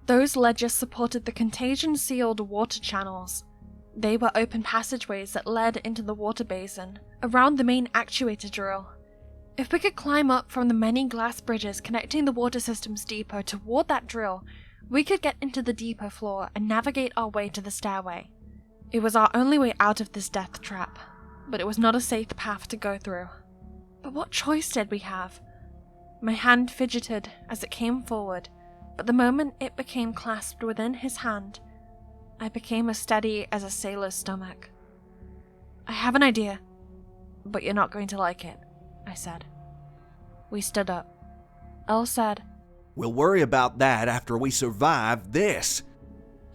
A: Those ledges supported the contagion-sealed water channels. They were open passageways that led into the water basin, around the main actuator drill. If we could climb up from the many glass bridges connecting the water systems depot toward that drill, we could get into the depot floor and navigate our way to the stairway. It was our only way out of this death trap, but it was not a safe path to go through. But what choice did we have? My hand fidgeted as it came forward, but the moment it became clasped within his hand, I became as steady as a sailor's stomach. "I have an idea, but you're not going to like it," I said. We stood up. Earl said,
C: "We'll worry about that after we survive this."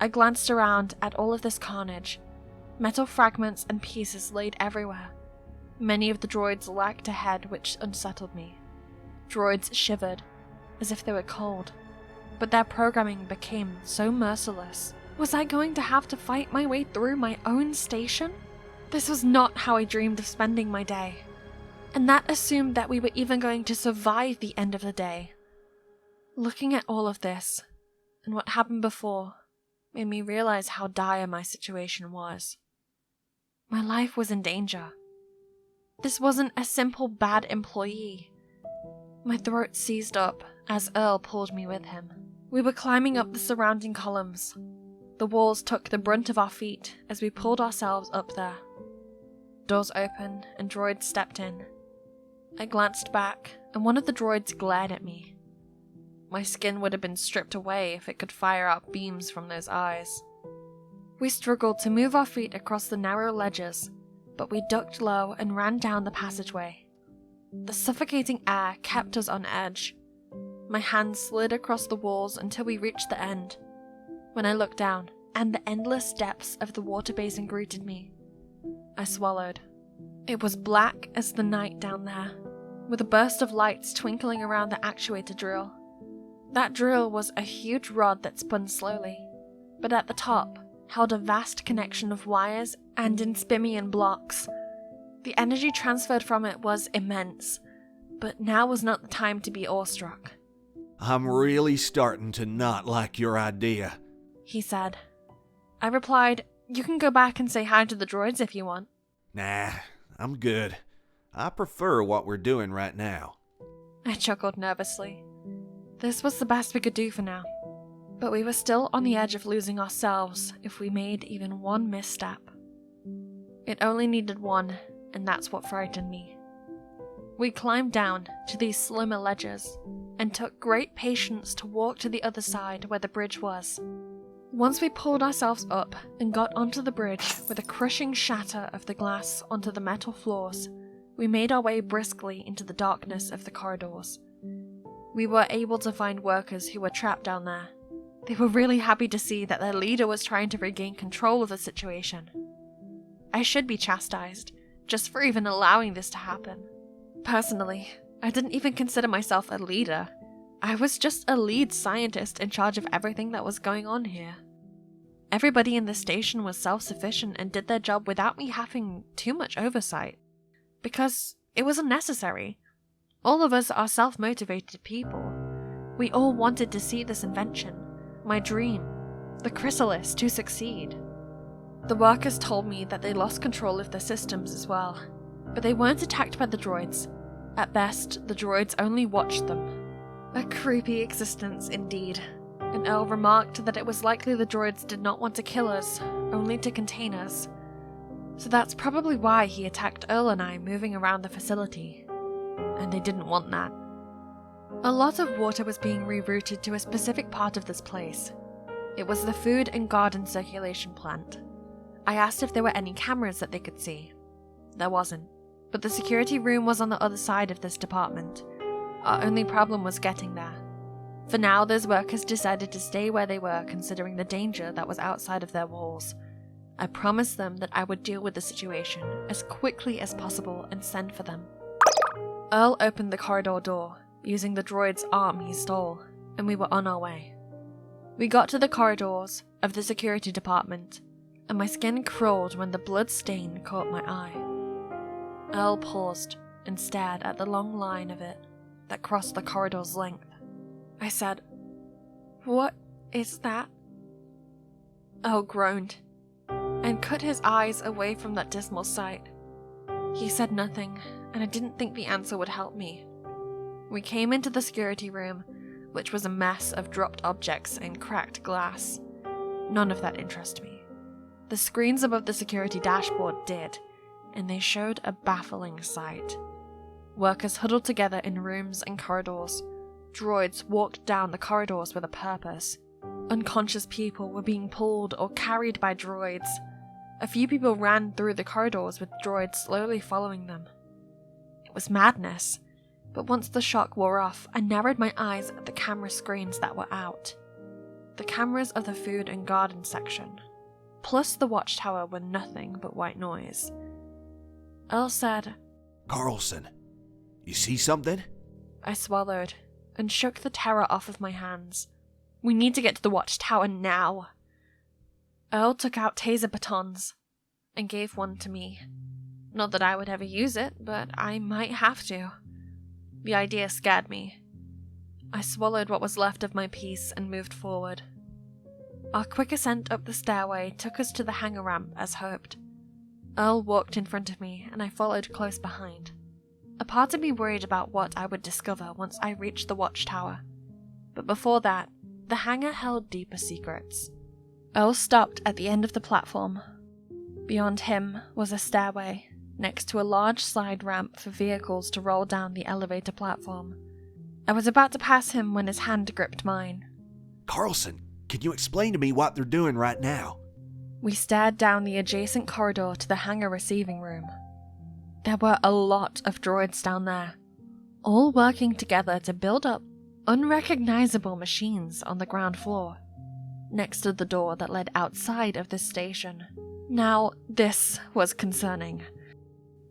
A: I glanced around at all of this carnage. Metal fragments and pieces laid everywhere. Many of the droids lacked a head, which unsettled me. Droids shivered, as if they were cold, but their programming became so merciless. Was I going to have to fight my way through my own station? This was not how I dreamed of spending my day. And that assumed that we were even going to survive the end of the day. Looking at all of this, and what happened before, made me realize how dire my situation was. My life was in danger. This wasn't a simple bad employee. My throat seized up as Earl pulled me with him. We were climbing up the surrounding columns. The walls took the brunt of our feet as we pulled ourselves up there. Doors opened and droids stepped in. I glanced back and one of the droids glared at me. My skin would have been stripped away if it could fire out beams from those eyes. We struggled to move our feet across the narrow ledges, but we ducked low and ran down the passageway. The suffocating air kept us on edge. My hands slid across the walls until we reached the end. When I looked down, and the endless depths of the water basin greeted me, I swallowed. It was black as the night down there, with a burst of lights twinkling around the actuator drill. That drill was a huge rod that spun slowly, but at the top held a vast connection of wires and Inspimian blocks. The energy transferred from it was immense, but now was not the time to be awestruck.
C: "I'm really starting to not like your idea,"
A: he said. I replied, "You can go back and say hi to the droids if you want."
C: "Nah, I'm good. I prefer what we're doing right now."
A: I chuckled nervously. This was the best we could do for now, but we were still on the edge of losing ourselves if we made even one misstep. It only needed one, and that's what frightened me. We climbed down to these slimmer ledges and took great patience to walk to the other side where the bridge was. Once we pulled ourselves up and got onto the bridge with a crushing shatter of the glass onto the metal floors, we made our way briskly into the darkness of the corridors. We were able to find workers who were trapped down there. They were really happy to see that their leader was trying to regain control of the situation. I should be chastised, just for even allowing this to happen. Personally, I didn't even consider myself a leader. I was just a lead scientist in charge of everything that was going on here. Everybody in the station was self-sufficient and did their job without me having too much oversight, because it was unnecessary. All of us are self-motivated people. We all wanted to see this invention, My dream. The Chrysalis to succeed. The workers told me that they lost control of their systems as well, but they weren't attacked by the droids. At best, the droids only watched them. A creepy existence indeed. And Earl remarked that it was likely the droids did not want to kill us, only to contain us. So that's probably why he attacked Earl and I moving around the facility. And they didn't want that. A lot of water was being rerouted to a specific part of this place. It was the food and garden circulation plant. I asked if there were any cameras that they could see. There wasn't, but the security room was on the other side of this department. Our only problem was getting there. For now, those workers decided to stay where they were, considering the danger that was outside of their walls. I promised them that I would deal with the situation as quickly as possible and send for them. Earl opened the corridor door, using the droid's arm he stole, and we were on our way. We got to the corridors of the security department, and my skin crawled when the blood stain caught my eye. Earl paused and stared at the long line of it that crossed the corridor's length. I said, "What is that?" Earl groaned and cut his eyes away from that dismal sight. He said nothing, and I didn't think the answer would help me. We came into the security room, which was a mess of dropped objects and cracked glass. None of that interested me. The screens above the security dashboard did, and they showed a baffling sight. Workers huddled together in rooms and corridors. Droids walked down the corridors with a purpose. Unconscious people were being pulled or carried by droids. A few people ran through the corridors with droids slowly following them. It was madness, but once the shock wore off, I narrowed my eyes at the camera screens that were out. The cameras of the food and garden section, plus the watchtower, were nothing but white noise. Earl said,
C: "Carlson, you see something?"
A: I swallowed and shook the terror off of my hands. "We need to get to the watchtower now." Earl took out taser batons and gave one to me. Not that I would ever use it, but I might have to. The idea scared me. I swallowed what was left of my piece and moved forward. Our quick ascent up the stairway took us to the hangar ramp as hoped. Earl walked in front of me and I followed close behind. A part of me worried about what I would discover once I reached the watchtower. But before that, the hangar held deeper secrets. Earl stopped at the end of the platform. Beyond him was a stairway, next to a large slide ramp for vehicles to roll down the elevator platform. I was about to pass him when his hand gripped mine.
C: "Carlson, can you explain to me what they're doing right now?"
A: We stared down the adjacent corridor to the hangar receiving room. There were a lot of droids down there, all working together to build up unrecognizable machines on the ground floor, next to the door that led outside of the station. Now, this was concerning.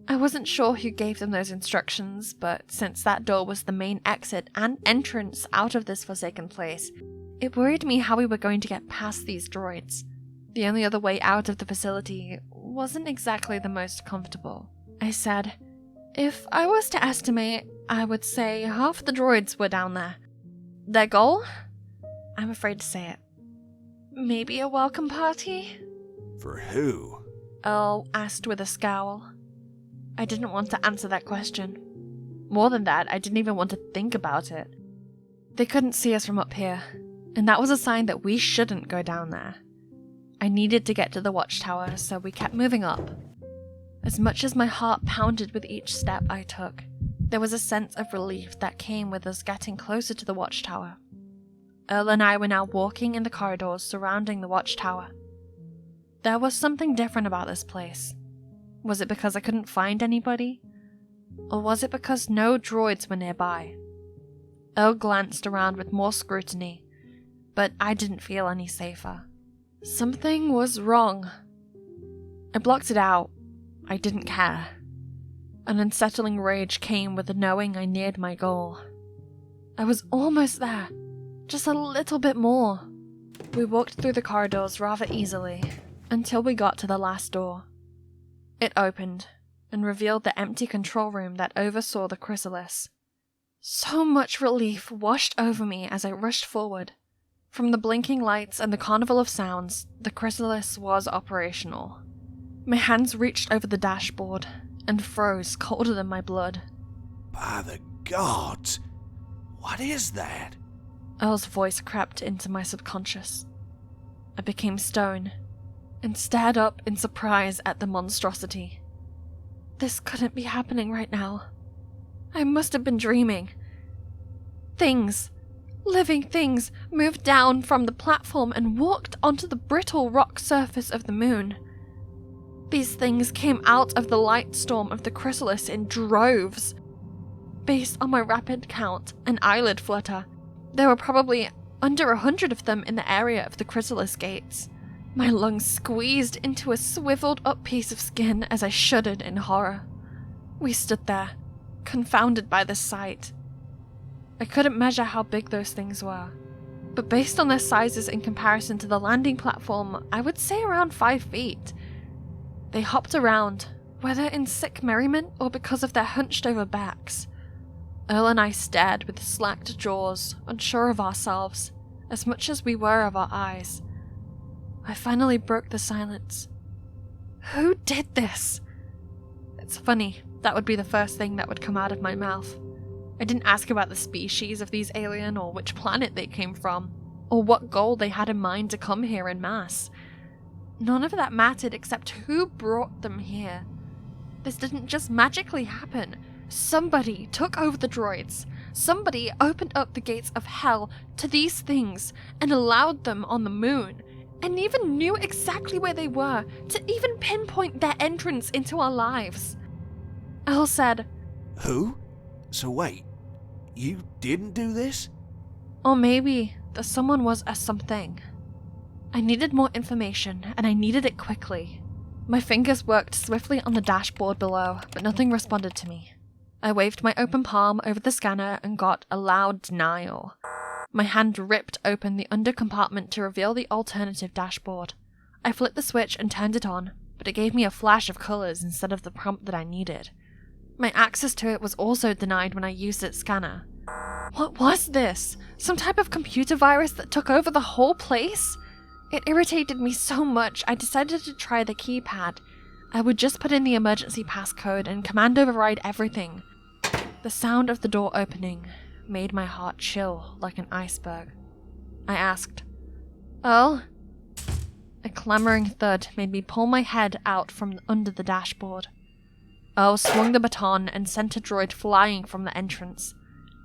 A: I wasn't sure who gave them those instructions, but since that door was the main exit and entrance out of this forsaken place, it worried me how we were going to get past these droids. The only other way out of the facility wasn't exactly the most comfortable. I said, "If I was to estimate, I would say half the droids were down there. Their goal? I'm afraid to say it. Maybe a welcome party?"
C: "For who?"
A: Earl asked with a scowl. I didn't want to answer that question. More than that, I didn't even want to think about it. They couldn't see us from up here, and that was a sign that we shouldn't go down there. I needed to get to the watchtower, so we kept moving up. As much as my heart pounded with each step I took, there was a sense of relief that came with us getting closer to the watchtower. Earl and I were now walking in the corridors surrounding the watchtower. There was something different about this place. Was it because I couldn't find anybody? Or was it because no droids were nearby? Earl glanced around with more scrutiny, but I didn't feel any safer. Something was wrong. I blocked it out. I didn't care. An unsettling rage came with the knowing I neared my goal. I was almost there. Just a little bit more. We walked through the corridors rather easily, until we got to the last door. It opened, and revealed the empty control room that oversaw the Chrysalis. So much relief washed over me as I rushed forward. From the blinking lights and the carnival of sounds, the Chrysalis was operational. My hands reached over the dashboard and froze colder than my blood.
C: By the gods, what is that?
A: Earl's voice crept into my subconscious. I became stone and stared up in surprise at the monstrosity. This couldn't be happening right now. I must have been dreaming. Things, living things, moved down from the platform and walked onto the brittle rock surface of the moon. These things came out of the light storm of the Chrysalis in droves. Based on my rapid count and eyelid flutter, there were probably under 100 of them in the area of the Chrysalis gates. My lungs squeezed into a swiveled up piece of skin as I shuddered in horror. We stood there, confounded by the sight. I couldn't measure how big those things were, but based on their sizes in comparison to the landing platform, I would say around 5 feet. They hopped around, whether in sick merriment or because of their hunched over backs. Earl and I stared with slacked jaws, unsure of ourselves, as much as we were of our eyes. I finally broke the silence. Who did this? It's funny, that would be the first thing that would come out of my mouth. I didn't ask about the species of these alien or which planet they came from, or what goal they had in mind to come here en masse. None of that mattered except who brought them here. This didn't just magically happen. Somebody took over the droids. Somebody opened up the gates of hell to these things and allowed them on the moon, and even knew exactly where they were to even pinpoint their entrance into our lives. Earl said,
C: Who? So wait, you didn't do this?
A: Or maybe the someone was a something. I needed more information, and I needed it quickly. My fingers worked swiftly on the dashboard below, but nothing responded to me. I waved my open palm over the scanner and got a loud denial. My hand ripped open the under compartment to reveal the alternative dashboard. I flipped the switch and turned it on, but it gave me a flash of colors instead of the prompt that I needed. My access to it was also denied when I used its scanner. What was this? Some type of computer virus that took over the whole place? It irritated me so much I decided to try the keypad. I would just put in the emergency passcode and command override everything. The sound of the door opening made my heart chill like an iceberg. I asked, Earl? A clamoring thud made me pull my head out from under the dashboard. Earl swung the baton and sent a droid flying from the entrance.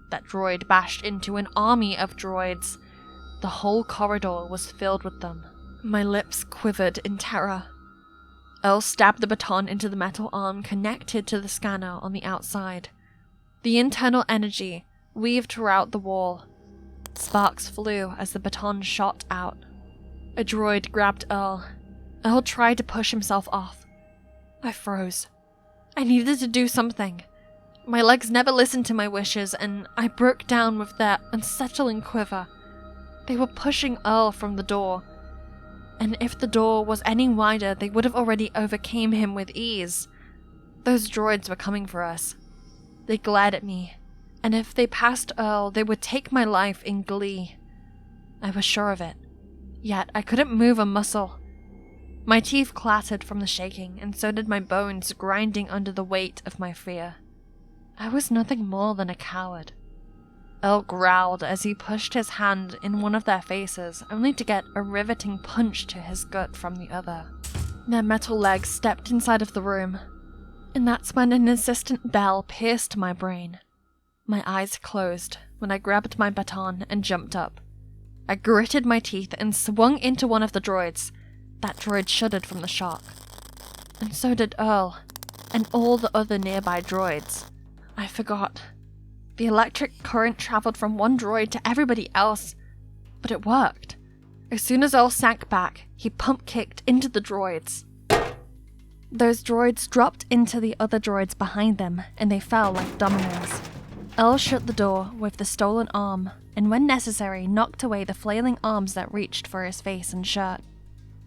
A: That droid bashed into an army of droids. The whole corridor was filled with them. My lips quivered in terror. Earl stabbed the baton into the metal arm connected to the scanner on the outside. The internal energy weaved throughout the wall. Sparks flew as the baton shot out. A droid grabbed Earl. Earl tried to push himself off. I froze. I needed to do something. My legs never listened to my wishes, and I broke down with their unsettling quiver. They were pushing Earl from the door, and if the door was any wider, they would have already overcame him with ease. Those droids were coming for us. They glared at me, and if they passed Earl, they would take my life in glee. I was sure of it, yet I couldn't move a muscle. My teeth clattered from the shaking, and so did my bones grinding under the weight of my fear. I was nothing more than a coward. Earl growled as he pushed his hand in one of their faces, only to get a riveting punch to his gut from the other. Their metal legs stepped inside of the room, and that's when an insistent bell pierced my brain. My eyes closed when I grabbed my baton and jumped up. I gritted my teeth and swung into one of the droids. That droid shuddered from the shock. And so did Earl, and all the other nearby droids. I forgot. The electric current traveled from one droid to everybody else, but it worked. As soon as Earl sank back, he pump-kicked into the droids. Those droids dropped into the other droids behind them, and they fell like dominoes. Earl shut the door with the stolen arm, and when necessary, knocked away the flailing arms that reached for his face and shirt.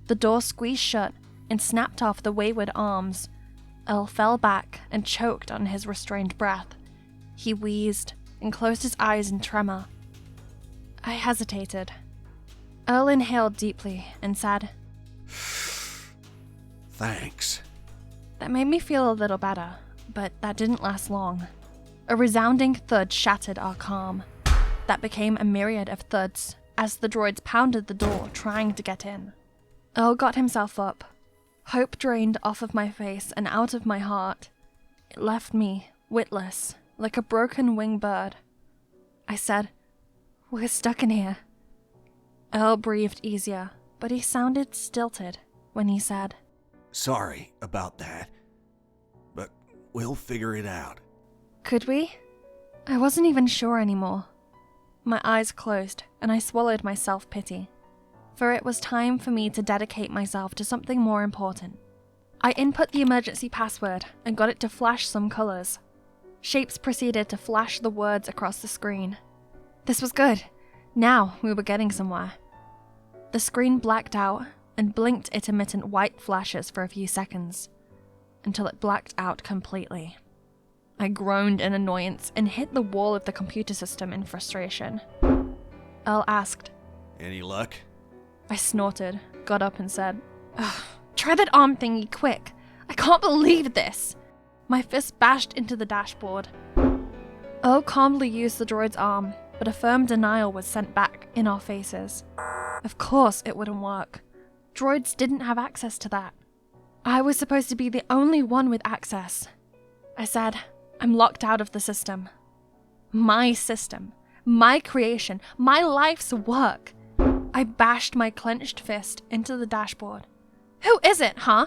A: The door squeezed shut and snapped off the wayward arms. Earl fell back and choked on his restrained breath. He wheezed and closed his eyes in tremor. I hesitated. Earl inhaled deeply and said,
C: Thanks.
A: That made me feel a little better, but that didn't last long. A resounding thud shattered our calm. That became a myriad of thuds as the droids pounded the door, trying to get in. Earl got himself up. Hope drained off of my face and out of my heart. It left me, witless, like a broken winged bird. I said, We're stuck in here. Earl breathed easier, but he sounded stilted when he said,
C: Sorry about that, but we'll figure it out.
A: Could we? I wasn't even sure anymore. My eyes closed, and I swallowed my self-pity, for it was time for me to dedicate myself to something more important. I input the emergency password and got it to flash some colors. Shapes proceeded to flash the words across the screen. This was good. Now we were getting somewhere. The screen blacked out and blinked intermittent white flashes for a few seconds, until it blacked out completely. I groaned in annoyance and hit the wall of the computer system in frustration. Earl asked,
C: Any luck?
A: I snorted, got up and said, Ugh, try that arm thingy quick. I can't believe this. My fist bashed into the dashboard. Earl calmly used the droid's arm, but a firm denial was sent back in our faces. Of course it wouldn't work. Droids didn't have access to that. I was supposed to be the only one with access. I said, I'm locked out of the system. My system. My creation. My life's work. I bashed my clenched fist into the dashboard. Who is it, huh?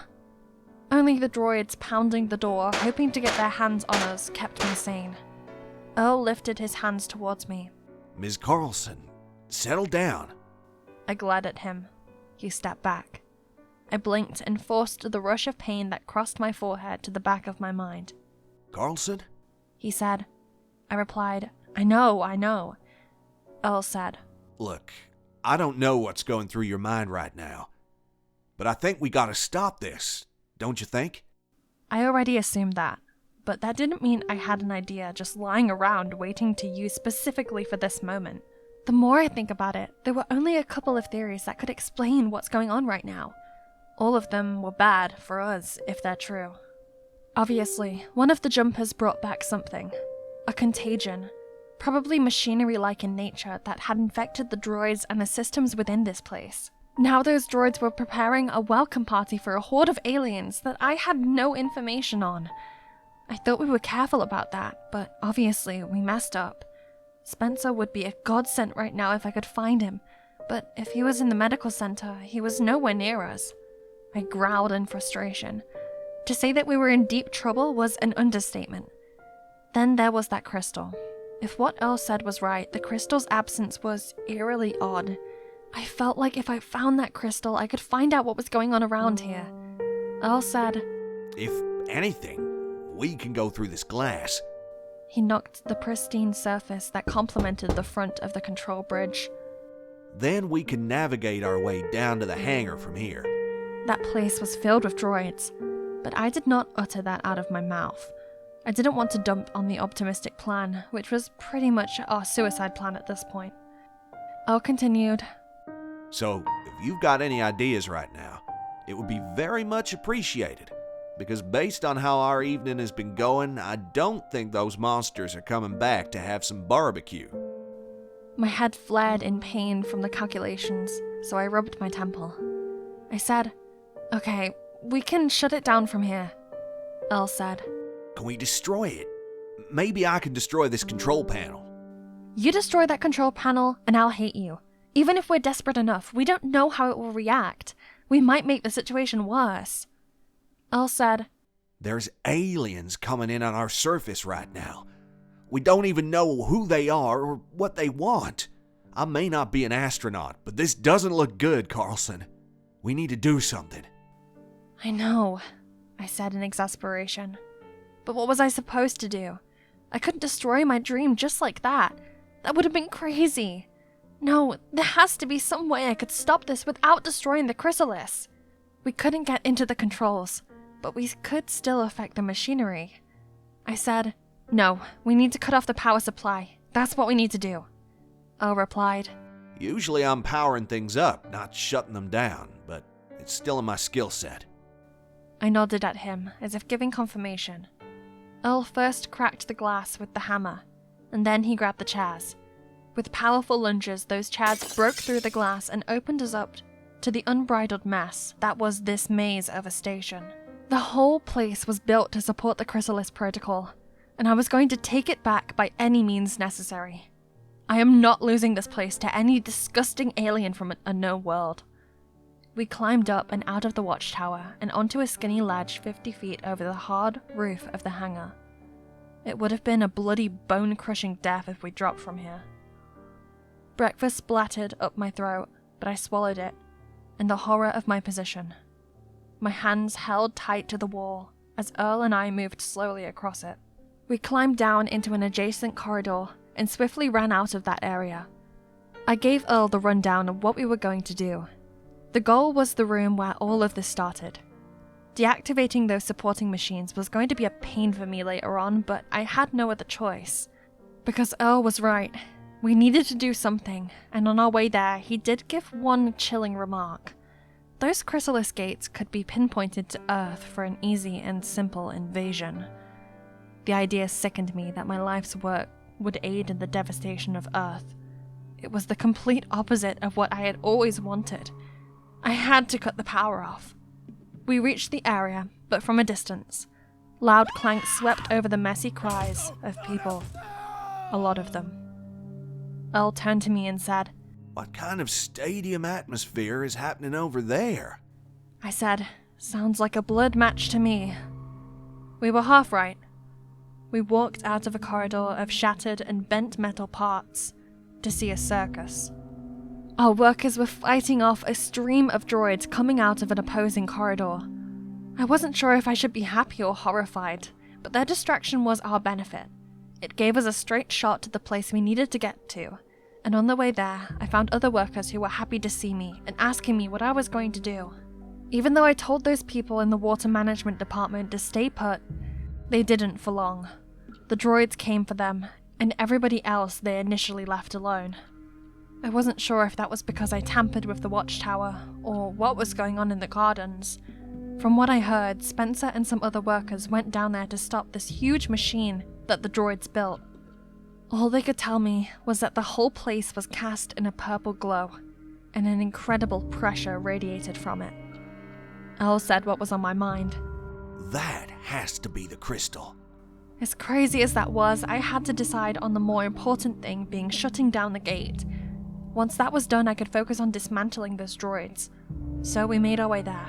A: Only the droids pounding the door, hoping to get their hands on us, kept me sane. Earl lifted his hands towards me.
C: Ms. Carlson, settle down.
A: I glared at him. He stepped back. I blinked and forced the rush of pain that crossed my forehead to the back of my mind.
C: Carlson?
A: He said. I replied, I know. Earl said,
C: Look, I don't know what's going through your mind right now, but I think we gotta stop this, don't you think?
A: I already assumed that, but that didn't mean I had an idea just lying around waiting to use specifically for this moment. The more I think about it, there were only a couple of theories that could explain what's going on right now. All of them were bad for us, if they're true. Obviously, one of the jumpers brought back something. A contagion. Probably machinery-like in nature that had infected the droids and the systems within this place. Now those droids were preparing a welcome party for a horde of aliens that I had no information on. I thought we were careful about that, but obviously we messed up. Spencer would be a godsend right now if I could find him, but if he was in the medical center, he was nowhere near us. I growled in frustration. To say that we were in deep trouble was an understatement. Then there was that crystal. If what Earl said was right, the crystal's absence was eerily odd. I felt like if I found that crystal, I could find out what was going on around here. Earl said,
C: If anything, we can go through this glass.
A: He knocked the pristine surface that complemented the front of the control bridge.
C: Then we can navigate our way down to the hangar from here.
A: That place was filled with droids, but I did not utter that out of my mouth. I didn't want to dump on the optimistic plan, which was pretty much our suicide plan at this point. Earl continued,
C: So, if you've got any ideas right now, it would be very much appreciated. Because based on how our evening has been going, I don't think those monsters are coming back to have some barbecue.
A: My head flared in pain from the calculations, so I rubbed my temple. I said, Okay, we can shut it down from here. Earl said,
C: Can we destroy it? Maybe I can destroy this control panel.
A: You destroy that control panel, and I'll hate you. Even if we're desperate enough, we don't know how it will react. We might make the situation worse. Earl said,
C: There's aliens coming in on our surface right now. We don't even know who they are or what they want. I may not be an astronaut, but this doesn't look good, Carlson. We need to do something.
A: I know, I said in exasperation. But what was I supposed to do? I couldn't destroy my dream just like that. That would have been crazy. No, there has to be some way I could stop this without destroying the Chrysalis. We couldn't get into the controls, but we could still affect the machinery. I said, No, we need to cut off the power supply. That's what we need to do. Earl replied,
C: Usually I'm powering things up, not shutting them down, but it's still in my skill set.
A: I nodded at him, as if giving confirmation. Earl first cracked the glass with the hammer, and then he grabbed the chairs. With powerful lunges, those chairs broke through the glass and opened us up to the unbridled mess that was this maze of a station. The whole place was built to support the Chrysalis protocol, and I was going to take it back by any means necessary. I am not losing this place to any disgusting alien from an unknown world. We climbed up and out of the watchtower and onto a skinny ledge 50 feet over the hard roof of the hangar. It would have been a bloody bone-crushing death if we dropped from here. Breakfast splattered up my throat, but I swallowed it, in the horror of my position. My hands held tight to the wall as Earl and I moved slowly across it. We climbed down into an adjacent corridor and swiftly ran out of that area. I gave Earl the rundown of what we were going to do. The goal was the room where all of this started. Deactivating those supporting machines was going to be a pain for me later on, but I had no other choice. Because Earl was right. We needed to do something, and on our way there, he did give one chilling remark. Those Chrysalis gates could be pinpointed to Earth for an easy and simple invasion. The idea sickened me that my life's work would aid in the devastation of Earth. It was the complete opposite of what I had always wanted. I had to cut the power off. We reached the area, but from a distance. Loud clanks swept over the messy cries of people. A lot of them. Earl turned to me and said,
C: "What kind of stadium atmosphere is happening over there?"
A: I said, "Sounds like a blood match to me." We were half right. We walked out of a corridor of shattered and bent metal parts to see a circus. Our workers were fighting off a stream of droids coming out of an opposing corridor. I wasn't sure if I should be happy or horrified, but their distraction was our benefit. It gave us a straight shot to the place we needed to get to, and on the way there, I found other workers who were happy to see me and asking me what I was going to do. Even though I told those people in the water management department to stay put, they didn't for long. The droids came for them, and everybody else they initially left alone. I wasn't sure if that was because I tampered with the watchtower, or what was going on in the gardens. From what I heard, Spencer and some other workers went down there to stop this huge machine that the droids built. All they could tell me was that the whole place was cast in a purple glow, and an incredible pressure radiated from it. Earl said what was on my mind.
C: "That has to be the crystal."
A: As crazy as that was, I had to decide on the more important thing being shutting down the gate. Once that was done, I could focus on dismantling those droids. So we made our way there.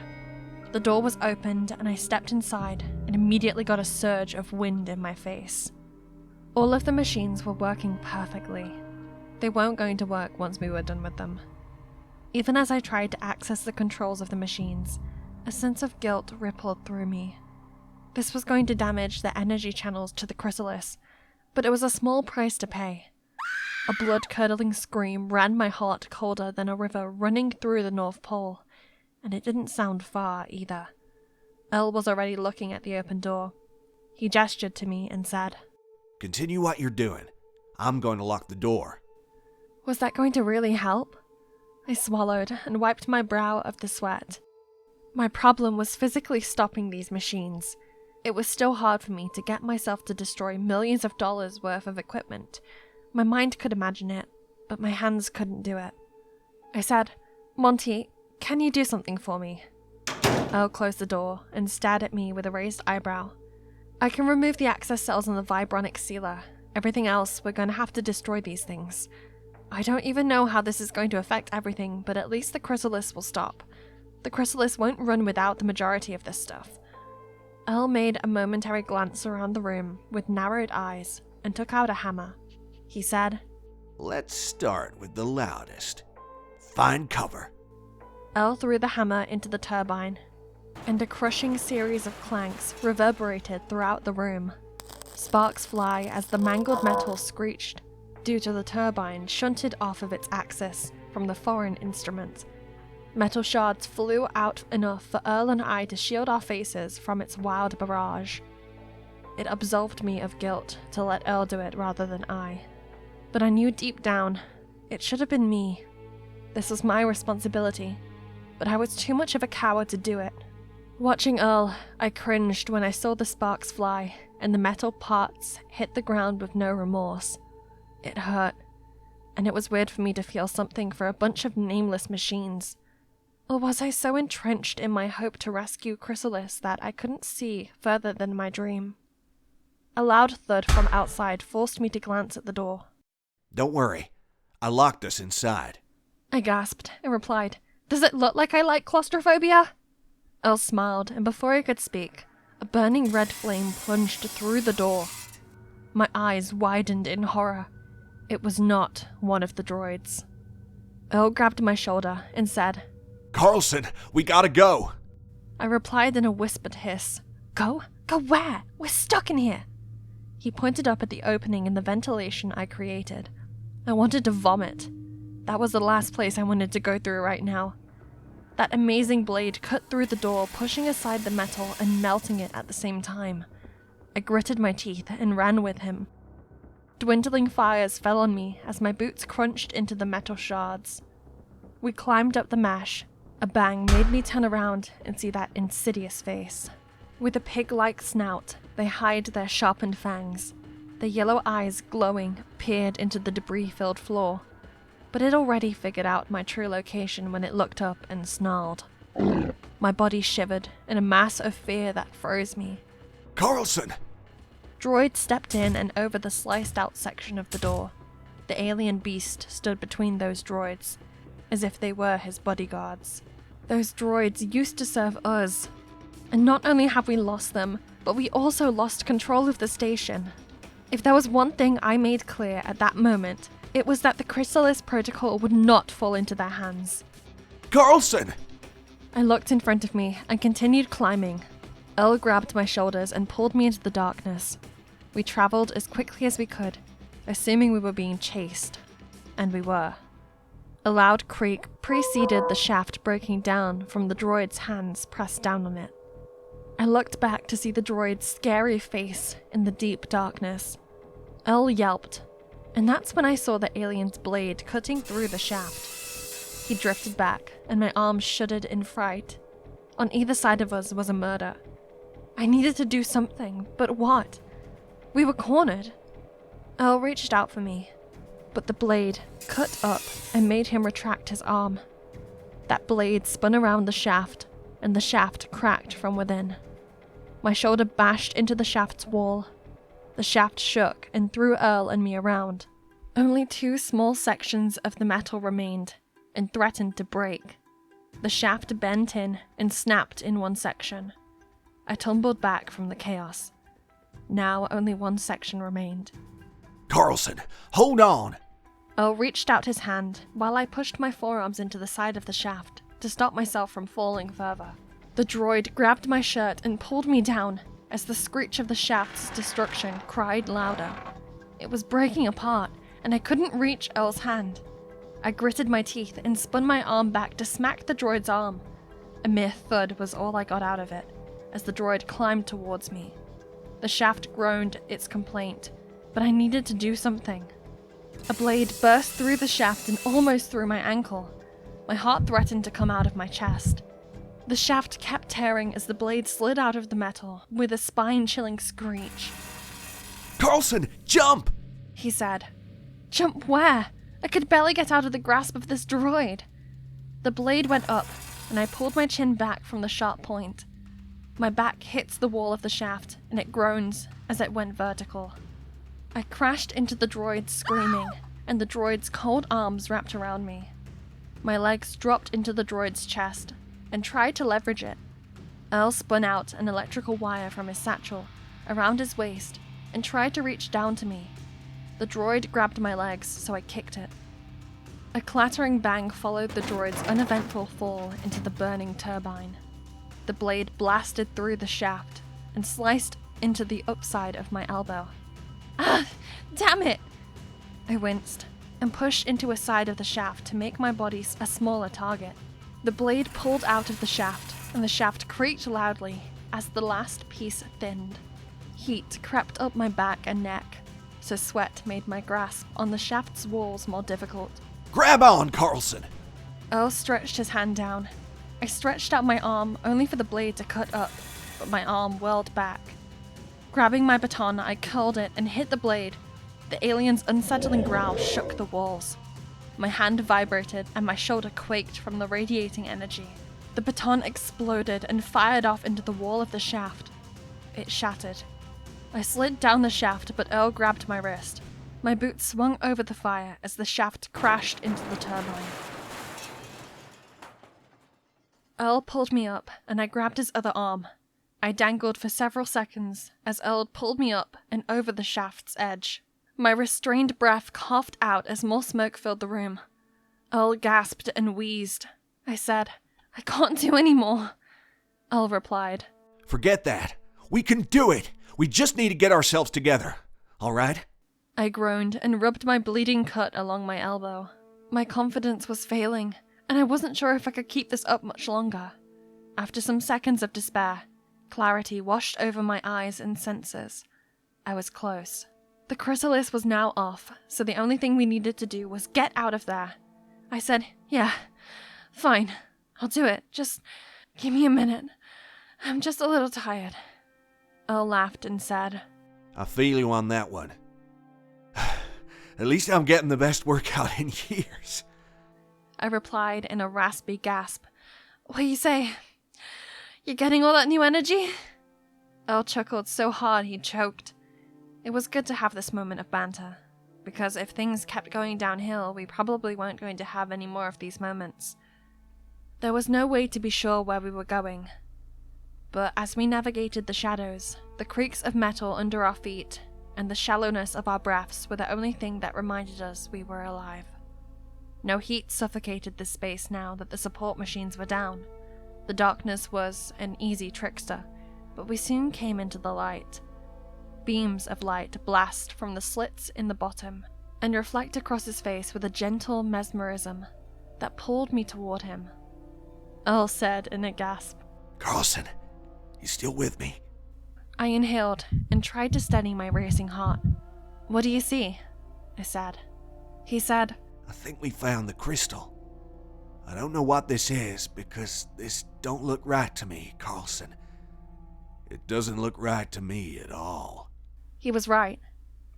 A: The door was opened, and I stepped inside and immediately got a surge of wind in my face. All of the machines were working perfectly. They weren't going to work once we were done with them. Even as I tried to access the controls of the machines, a sense of guilt rippled through me. This was going to damage the energy channels to the Chrysalis, but it was a small price to pay. A blood-curdling scream ran my heart colder than a river running through the North Pole, and it didn't sound far either. Earl was already looking at the open door. He gestured to me and said,
C: "Continue what you're doing. I'm going to lock the door."
A: Was that going to really help? I swallowed and wiped my brow of the sweat. My problem was physically stopping these machines. It was still hard for me to get myself to destroy millions of dollars worth of equipment. My mind could imagine it, but my hands couldn't do it. I said, "Monty, can you do something for me?" Earl closed the door and stared at me with a raised eyebrow. "I can remove the access cells on the vibronic sealer. Everything else, we're going to have to destroy these things. I don't even know how this is going to affect everything, but at least the Chrysalis will stop. The Chrysalis won't run without the majority of this stuff." Earl made a momentary glance around the room with narrowed eyes and took out a hammer. He said,
C: "Let's start with the loudest. Find cover."
A: Earl threw the hammer into the turbine, and a crushing series of clanks reverberated throughout the room. Sparks fly as the mangled metal screeched, due to the turbine shunted off of its axis from the foreign instrument. Metal shards flew out enough for Earl and I to shield our faces from its wild barrage. It absolved me of guilt to let Earl do it rather than I. But I knew deep down, it should have been me, This was my responsibility, but I was too much of a coward to do it. Watching Earl, I cringed when I saw the sparks fly and the metal parts hit the ground with no remorse. It hurt, and it was weird for me to feel something for a bunch of nameless machines. Or was I so entrenched in my hope to rescue Chrysalis that I couldn't see further than my dream? A loud thud from outside forced me to glance at the door.
C: Don't worry. I locked us inside.
A: I gasped and replied, "Does it look like I like claustrophobia?" Earl smiled, and before I could speak, a burning red flame plunged through the door. My eyes widened in horror. It was not one of the droids. Earl grabbed my shoulder and said,
C: Carlson, we gotta go.
A: I replied in a whispered hiss. Go? Go where? We're stuck in here. He pointed up at the opening in the ventilation I created. I wanted to vomit. That was the last place I wanted to go through right now. That amazing blade cut through the door, pushing aside the metal and melting it at the same time. I gritted my teeth and ran with him. Dwindling fires fell on me as my boots crunched into the metal shards. We climbed up the mesh. A bang made me turn around and see that insidious face. With a pig-like snout, they hide their sharpened fangs. Their yellow eyes, glowing, peered into the debris-filled floor. But it already figured out my true location when it looked up and snarled. My body shivered in a mass of fear that froze me.
C: Carlson!
A: Droid stepped in and over the sliced-out section of the door. The alien beast stood between those droids, as if they were his bodyguards. Those droids used to serve us. And not only have we lost them, but we also lost control of the station. If there was one thing I made clear at that moment, it was that the Chrysalis protocol would not fall into their hands.
C: Carlson!
A: I looked in front of me and continued climbing. Earl grabbed my shoulders and pulled me into the darkness. We traveled as quickly as we could, assuming we were being chased. And we were. A loud creak preceded the shaft breaking down from the droid's hands pressed down on it. I looked back to see the droid's scary face in the deep darkness. Earl yelped, and that's when I saw the alien's blade cutting through the shaft. He drifted back, and my arms shuddered in fright. On either side of us was a murder. I needed to do something, but what? We were cornered. Earl reached out for me, but the blade cut up and made him retract his arm. That blade spun around the shaft, and the shaft cracked from within. My shoulder bashed into the shaft's wall. The shaft shook and threw Earl and me around. Only 2 small sections of the metal remained, and threatened to break. The shaft bent in and snapped in one section. I tumbled back from the chaos. Now only 1 section remained.
C: Carlson, hold on!
A: Earl reached out his hand while I pushed my forearms into the side of the shaft to stop myself from falling further. The droid grabbed my shirt and pulled me down as the screech of the shaft's destruction cried louder. It was breaking apart, and I couldn't reach Earl's hand. I gritted my teeth and spun my arm back to smack the droid's arm. A mere thud was all I got out of it as the droid climbed towards me. The shaft groaned its complaint, but I needed to do something. A blade burst through the shaft and almost through my ankle. My heart threatened to come out of my chest. The shaft kept tearing as the blade slid out of the metal with a spine-chilling screech.
C: Carlson, jump!
A: He said. Jump where? I could barely get out of the grasp of this droid. The blade went up, and I pulled my chin back from the sharp point. My back hits the wall of the shaft, and it groans as it went vertical. I crashed into the droid screaming, and the droid's cold arms wrapped around me. My legs dropped into the droid's chest, and tried to leverage it. Earl spun out an electrical wire from his satchel around his waist and tried to reach down to me. The droid grabbed my legs, so I kicked it. A clattering bang followed the droid's uneventful fall into the burning turbine. The blade blasted through the shaft and sliced into the upside of my elbow. Ah, damn it! I winced and pushed into a side of the shaft to make my body a smaller target. The blade pulled out of the shaft, and the shaft creaked loudly as the last piece thinned. Heat crept up my back and neck, so sweat made my grasp on the shaft's walls more difficult.
C: Grab on, Carlson!
A: Earl stretched his hand down. I stretched out my arm, only for the blade to cut up, but my arm whirled back. Grabbing my baton, I curled it and hit the blade. The alien's unsettling growl shook the walls. My hand vibrated and my shoulder quaked from the radiating energy. The baton exploded and fired off into the wall of the shaft. It shattered. I slid down the shaft, but Earl grabbed my wrist. My boot swung over the fire as the shaft crashed into the turbine. Earl pulled me up, and I grabbed his other arm. I dangled for several seconds as Earl pulled me up and over the shaft's edge. My restrained breath coughed out as more smoke filled the room. Earl gasped and wheezed. I said, "I can't do any more." Earl replied,
C: "Forget that. We can do it. We just need to get ourselves together. All right?"
A: I groaned and rubbed my bleeding cut along my elbow. My confidence was failing, and I wasn't sure if I could keep this up much longer. After some seconds of despair, clarity washed over my eyes and senses. I was close. The Chrysalis was now off, so the only thing we needed to do was get out of there. I said, "Yeah, fine, I'll do it. Just give me a minute. I'm just a little tired." Earl laughed and said,
C: "I feel you on that one. At least I'm getting the best workout in years."
A: I replied in a raspy gasp. "What do you say? You're getting all that new energy?" Earl chuckled so hard he choked. It was good to have this moment of banter, because if things kept going downhill, we probably weren't going to have any more of these moments. There was no way to be sure where we were going, but as we navigated the shadows, the creaks of metal under our feet and the shallowness of our breaths were the only thing that reminded us we were alive. No heat suffocated this space now that the support machines were down. The darkness was an easy trickster, but we soon came into the light. Beams of light blast from the slits in the bottom and reflect across his face with a gentle mesmerism that pulled me toward him. Earl said in a gasp,
C: "Carlson, you still with me?"
A: I inhaled and tried to steady my racing heart. "What do you see?" I said. He said,
C: "I think we found the crystal. I don't know what this is because this don't look right to me, Carlson. It doesn't look right to me at all."
A: He was right.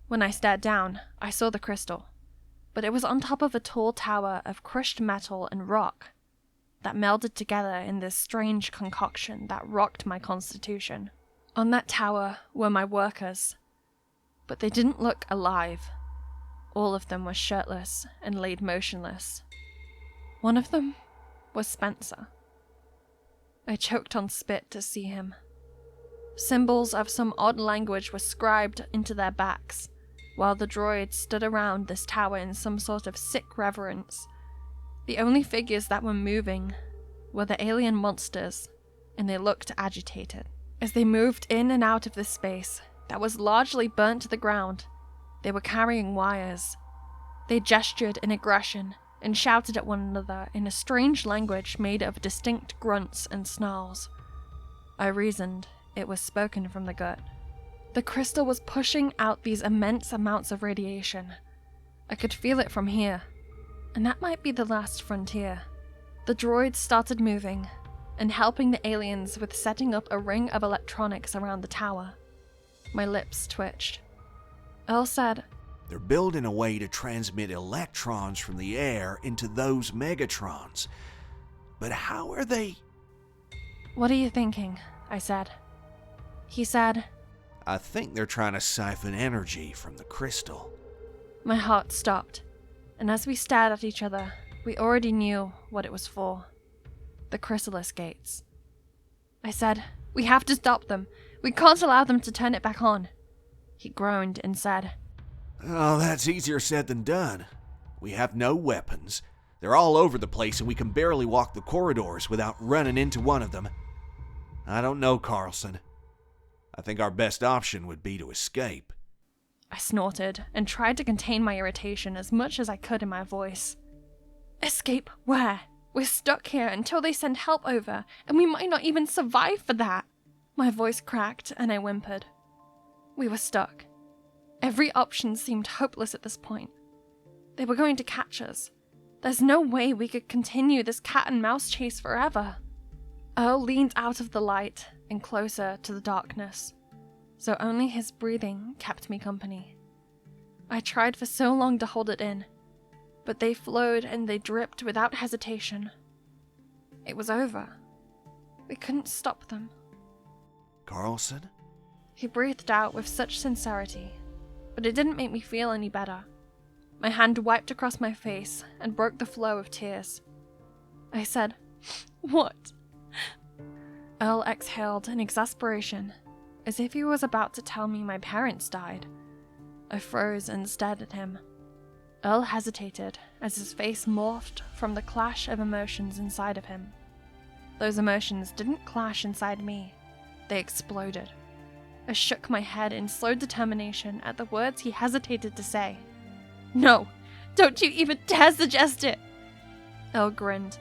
A: When I stared down, I saw the crystal, but it was on top of a tall tower of crushed metal and rock that melded together in this strange concoction that rocked my constitution. On that tower were my workers, but they didn't look alive. All of them were shirtless and laid motionless. One of them was Spencer. I choked on spit to see him. Symbols of some odd language were scribed into their backs, while the droids stood around this tower in some sort of sick reverence. The only figures that were moving were the alien monsters, and they looked agitated. As they moved in and out of this space that was largely burnt to the ground, they were carrying wires. They gestured in aggression and shouted at one another in a strange language made of distinct grunts and snarls. I reasoned it was spoken from the gut. The crystal was pushing out these immense amounts of radiation. I could feel it from here, and that might be the last frontier. The droids started moving and helping the aliens with setting up a ring of electronics around the tower. My lips twitched. Earl said,
C: "They're building a way to transmit electrons from the air into those Megatrons. But how are they?"
A: "What are you thinking?" I said. He said,
C: "I think they're trying to siphon energy from the crystal."
A: My heart stopped, and as we stared at each other, we already knew what it was for. The Chrysalis gates. I said, "We have to stop them. We can't allow them to turn it back on." He groaned and said,
C: "Oh, that's easier said than done. We have no weapons. They're all over the place and we can barely walk the corridors without running into one of them. I don't know, Carlson. I think our best option would be to escape."
A: I snorted and tried to contain my irritation as much as I could in my voice. "Escape where? We're stuck here until they send help over, and we might not even survive for that." My voice cracked and I whimpered. We were stuck. Every option seemed hopeless at this point. They were going to catch us. There's no way we could continue this cat and mouse chase forever. Earl leaned out of the light and closer to the darkness, so only his breathing kept me company. I tried for so long to hold it in, but they flowed and they dripped without hesitation. It was over. We couldn't stop them.
C: Carlson?
A: He breathed out with such sincerity, but it didn't make me feel any better. My hand wiped across my face and broke the flow of tears. I said, "What?" Earl exhaled in exasperation, as if he was about to tell me my parents died. I froze and stared at him. Earl hesitated as his face morphed from the clash of emotions inside of him. Those emotions didn't clash inside me. They exploded. I shook my head in slow determination at the words he hesitated to say. "No, don't you even dare suggest it!" Earl grinned,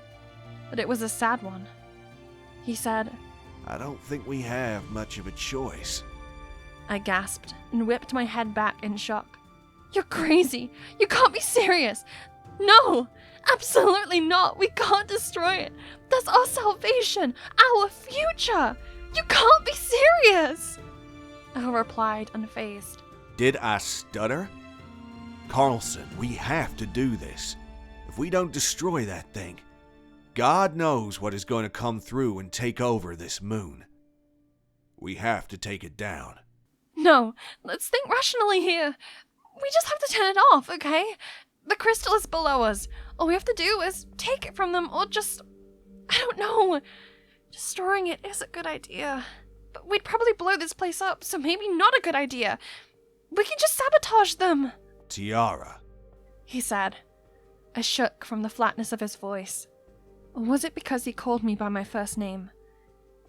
A: but it was a sad one. He said,
C: I don't think we have much of a choice.
A: I gasped and whipped my head back in shock. "You're crazy! You can't be serious! No! Absolutely not! We can't destroy it! That's our salvation! Our future! You can't be serious!" Earl replied unfazed.
C: Did I stutter? Carlson, we have to do this. If we don't destroy that thing, God knows what is going to come through and take over this moon. We have to take it down.
A: No, let's think rationally here. We just have to turn it off, okay? The crystal is below us. All we have to do is take it from them or just... I don't know. Destroying it is a good idea. But we'd probably blow this place up, so maybe not a good idea. We can just sabotage them.
C: Tiara,
A: he said. I shook from the flatness of his voice. Or was it because he called me by my first name?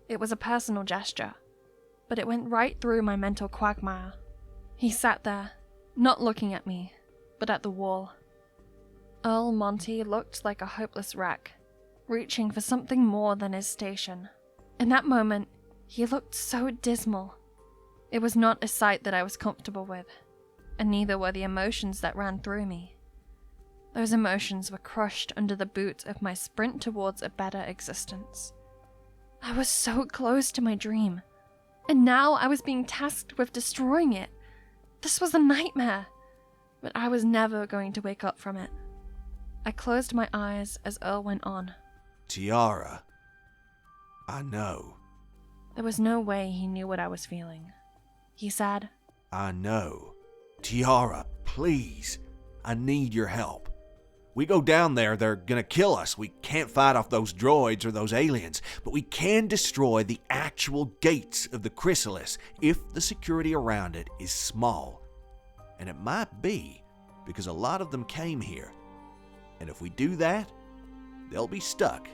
A: It was a personal gesture, but it went right through my mental quagmire. He sat there, not looking at me, but at the wall. Earl Monty looked like a hopeless wreck, reaching for something more than his station. In that moment, he looked so dismal. It was not a sight that I was comfortable with, and neither were the emotions that ran through me. Those emotions were crushed under the boot of my sprint towards a better existence. I was so close to my dream, and now I was being tasked with destroying it. This was a nightmare, but I was never going to wake up from it. I closed my eyes as Earl went on.
C: Tiara, I know.
A: There was no way he knew what I was feeling. He said,
C: I know. Tiara, please, I need your help. We go down there, they're gonna kill us. We can't fight off those droids or those aliens, but we can destroy the actual gates of the Chrysalis if the security around it is small. And it might be because a lot of them came here. And if we do that, they'll be stuck,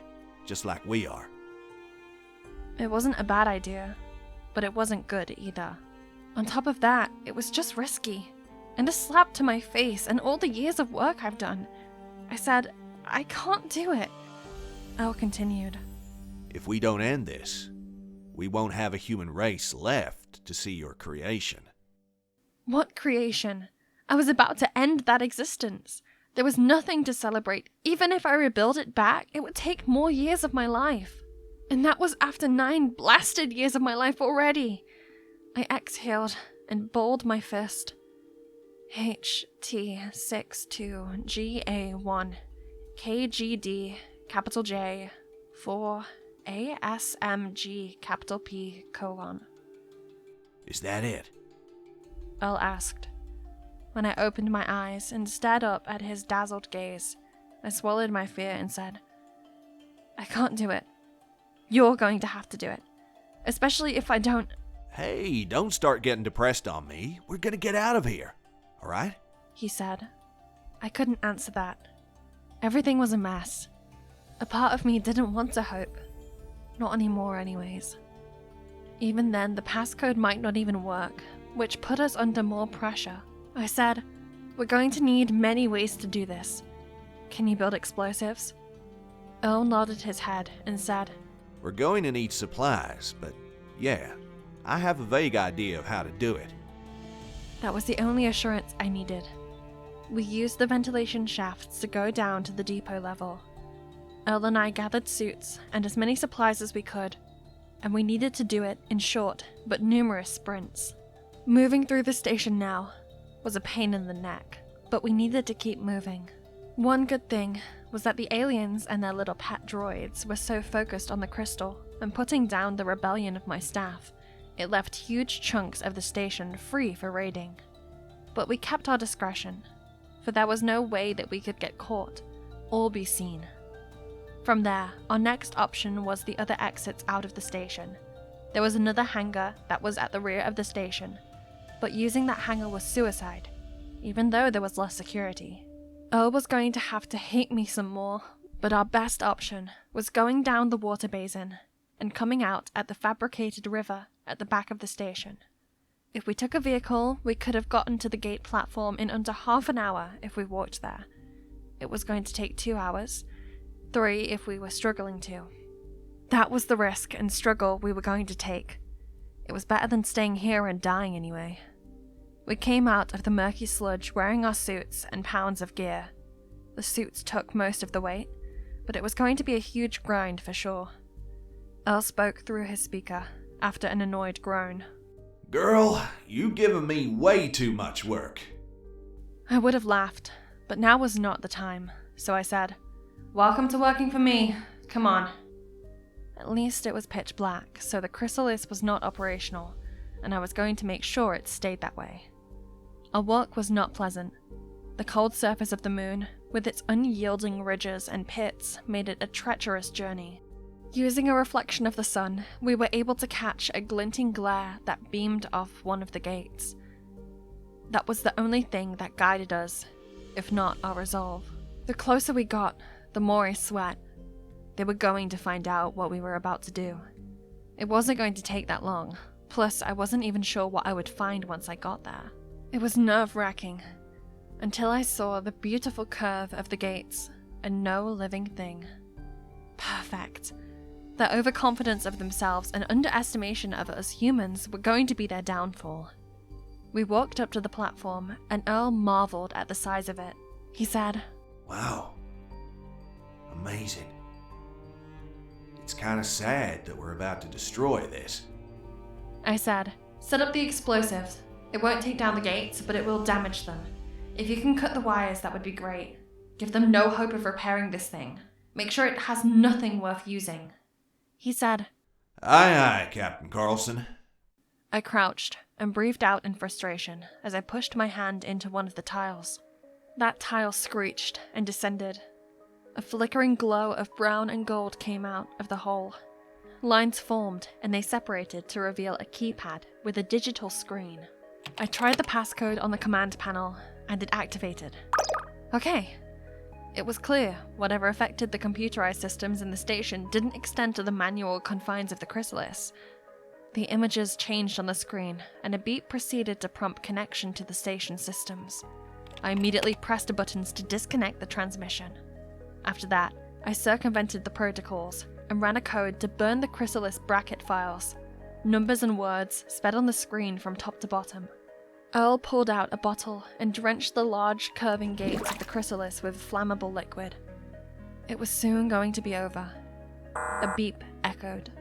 C: just like we are.
A: It wasn't a bad idea, but it wasn't good either. On top of that, it was just risky, and a slap to my face and all the years of work I've done. I said, I can't do it. Earl continued.
C: If we don't end this, we won't have a human race left to see your creation.
A: What creation? I was about to end that existence. There was nothing to celebrate. Even if I rebuild it back, it would take more years of my life. And that was after 9 blasted years of my life already. I exhaled and balled my fist. HT62GA1 KGD capital J 4 ASMG capital P :
C: Is that it?
A: Earl asked. When I opened my eyes and stared up at his dazzled gaze, I swallowed my fear and said, I can't do it. You're going to have to do it. Especially if I don't...
C: Hey, don't start getting depressed on me. We're gonna get out of here. All right?
A: He said. I couldn't answer that. Everything was a mess. A part of me didn't want to hope. Not anymore anyways. Even then, the passcode might not even work, which put us under more pressure. I said, we're going to need many ways to do this. Can you build explosives? Earl nodded his head and said,
C: We're going to need supplies, but yeah, I have a vague idea of how to do it.
A: That was the only assurance I needed. We used the ventilation shafts to go down to the depot level. Earl and I gathered suits and as many supplies as we could, and we needed to do it in short but numerous sprints. Moving through the station now was a pain in the neck, but we needed to keep moving. One good thing was that the aliens and their little pet droids were so focused on the crystal and putting down the rebellion of my staff, it left huge chunks of the station free for raiding. But we kept our discretion, for there was no way that we could get caught or be seen. From there, our next option was the other exits out of the station. There was another hangar that was at the rear of the station, but using that hangar was suicide, even though there was less security. Earl was going to have to hate me some more, but our best option was going down the water basin and coming out at the fabricated river at the back of the station. If we took a vehicle, we could have gotten to the gate platform in under half an hour if we walked there. It was going to take 2 hours, 3 if we were struggling to. That was the risk and struggle we were going to take. It was better than staying here and dying anyway. We came out of the murky sludge wearing our suits and pounds of gear. The suits took most of the weight, but it was going to be a huge grind for sure. Earl spoke through his speaker after an annoyed groan.
C: Girl, you giving me way too much work.
A: I would have laughed, but now was not the time, so I said, "Welcome to working for me. Come on." At least it was pitch black, so the Chrysalis was not operational, and I was going to make sure it stayed that way. Our walk was not pleasant. The cold surface of the moon, with its unyielding ridges and pits, made it a treacherous journey. Using a reflection of the sun, we were able to catch a glinting glare that beamed off one of the gates. That was the only thing that guided us, if not our resolve. The closer we got, the more I sweat. They were going to find out what we were about to do. It wasn't going to take that long, plus I wasn't even sure what I would find once I got there. It was nerve-wracking, until I saw the beautiful curve of the gates and no living thing. Perfect. Their overconfidence of themselves and underestimation of us humans were going to be their downfall. We walked up to the platform, and Earl marveled at the size of it. He said,
C: Wow. Amazing. It's kind of sad that we're about to destroy this.
A: I said, "Set up the explosives. It won't take down the gates, but it will damage them. If you can cut the wires, that would be great. Give them no hope of repairing this thing. Make sure it has nothing worth using." He said,
C: Aye, aye, Captain Carlson.
A: I crouched and breathed out in frustration as I pushed my hand into one of the tiles. That tile screeched and descended. A flickering glow of brown and gold came out of the hole. Lines formed and they separated to reveal a keypad with a digital screen. I tried the passcode on the command panel and it activated. Okay. It was clear whatever affected the computerized systems in the station didn't extend to the manual confines of the Chrysalis. The images changed on the screen, and a beep proceeded to prompt connection to the station systems. I immediately pressed the buttons to disconnect the transmission. After that, I circumvented the protocols and ran a code to burn the Chrysalis bracket files. Numbers and words sped on the screen from top to bottom. Earl pulled out a bottle and drenched the large, curving gates of the Chrysalis with flammable liquid. It was soon going to be over. A beep echoed.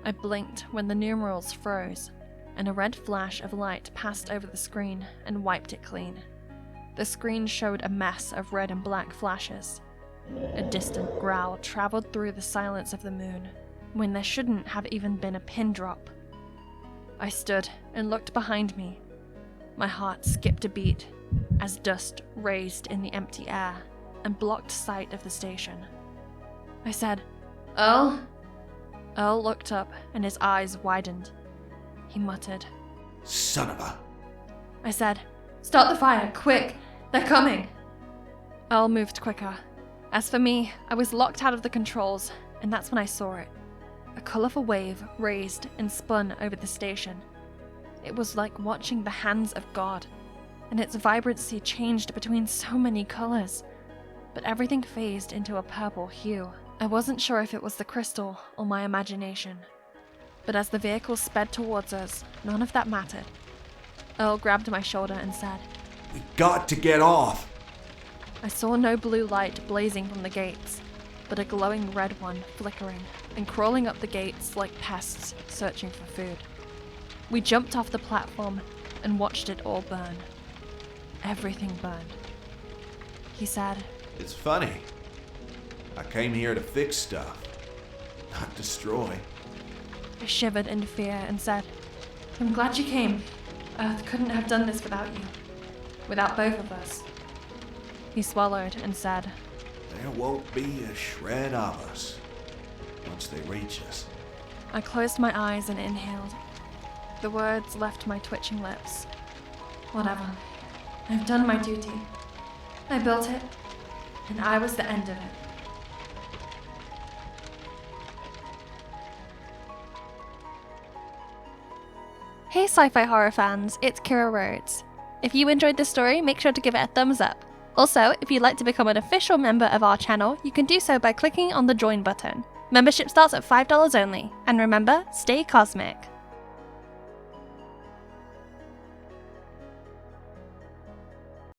A: I blinked when the numerals froze, and a red flash of light passed over the screen and wiped it clean. The screen showed a mess of red and black flashes. A distant growl traveled through the silence of the moon, when there shouldn't have even been a pin drop. I stood and looked behind me. My heart skipped a beat as dust raised in the empty air and blocked sight of the station. I said, "Earl?" Earl looked up and his eyes widened. He muttered,
C: Son of a...
A: I said, "Start the fire, quick! They're coming!" Earl moved quicker. As for me, I was locked out of the controls, and that's when I saw it. A colourful wave raised and spun over the station. It was like watching the hands of God, and its vibrancy changed between so many colours, but everything phased into a purple hue. I wasn't sure if it was the crystal or my imagination, but as the vehicle sped towards us, none of that mattered. Earl grabbed my shoulder and said,
C: We got to get off.
A: I saw no blue light blazing from the gates, but a glowing red one flickering and crawling up the gates like pests searching for food. We jumped off the platform and watched it all burn. Everything burned. He said,
C: It's funny. I came here to fix stuff, not destroy.
A: I shivered in fear and said, I'm glad you came. Earth couldn't have done this without you. Without both of us. He swallowed and said,
C: There won't be a shred of us once they reach us.
A: I closed my eyes and inhaled. The words left my twitching lips. Whatever. I've done my duty. I built it, and I was the end of it. Hey sci-fi horror fans, it's Kira Rhodes. If you enjoyed this story, make sure to give it a thumbs up. Also, if you'd like to become an official member of our channel, you can do so by clicking on the join button. Membership starts at $5 only, and remember, stay cosmic.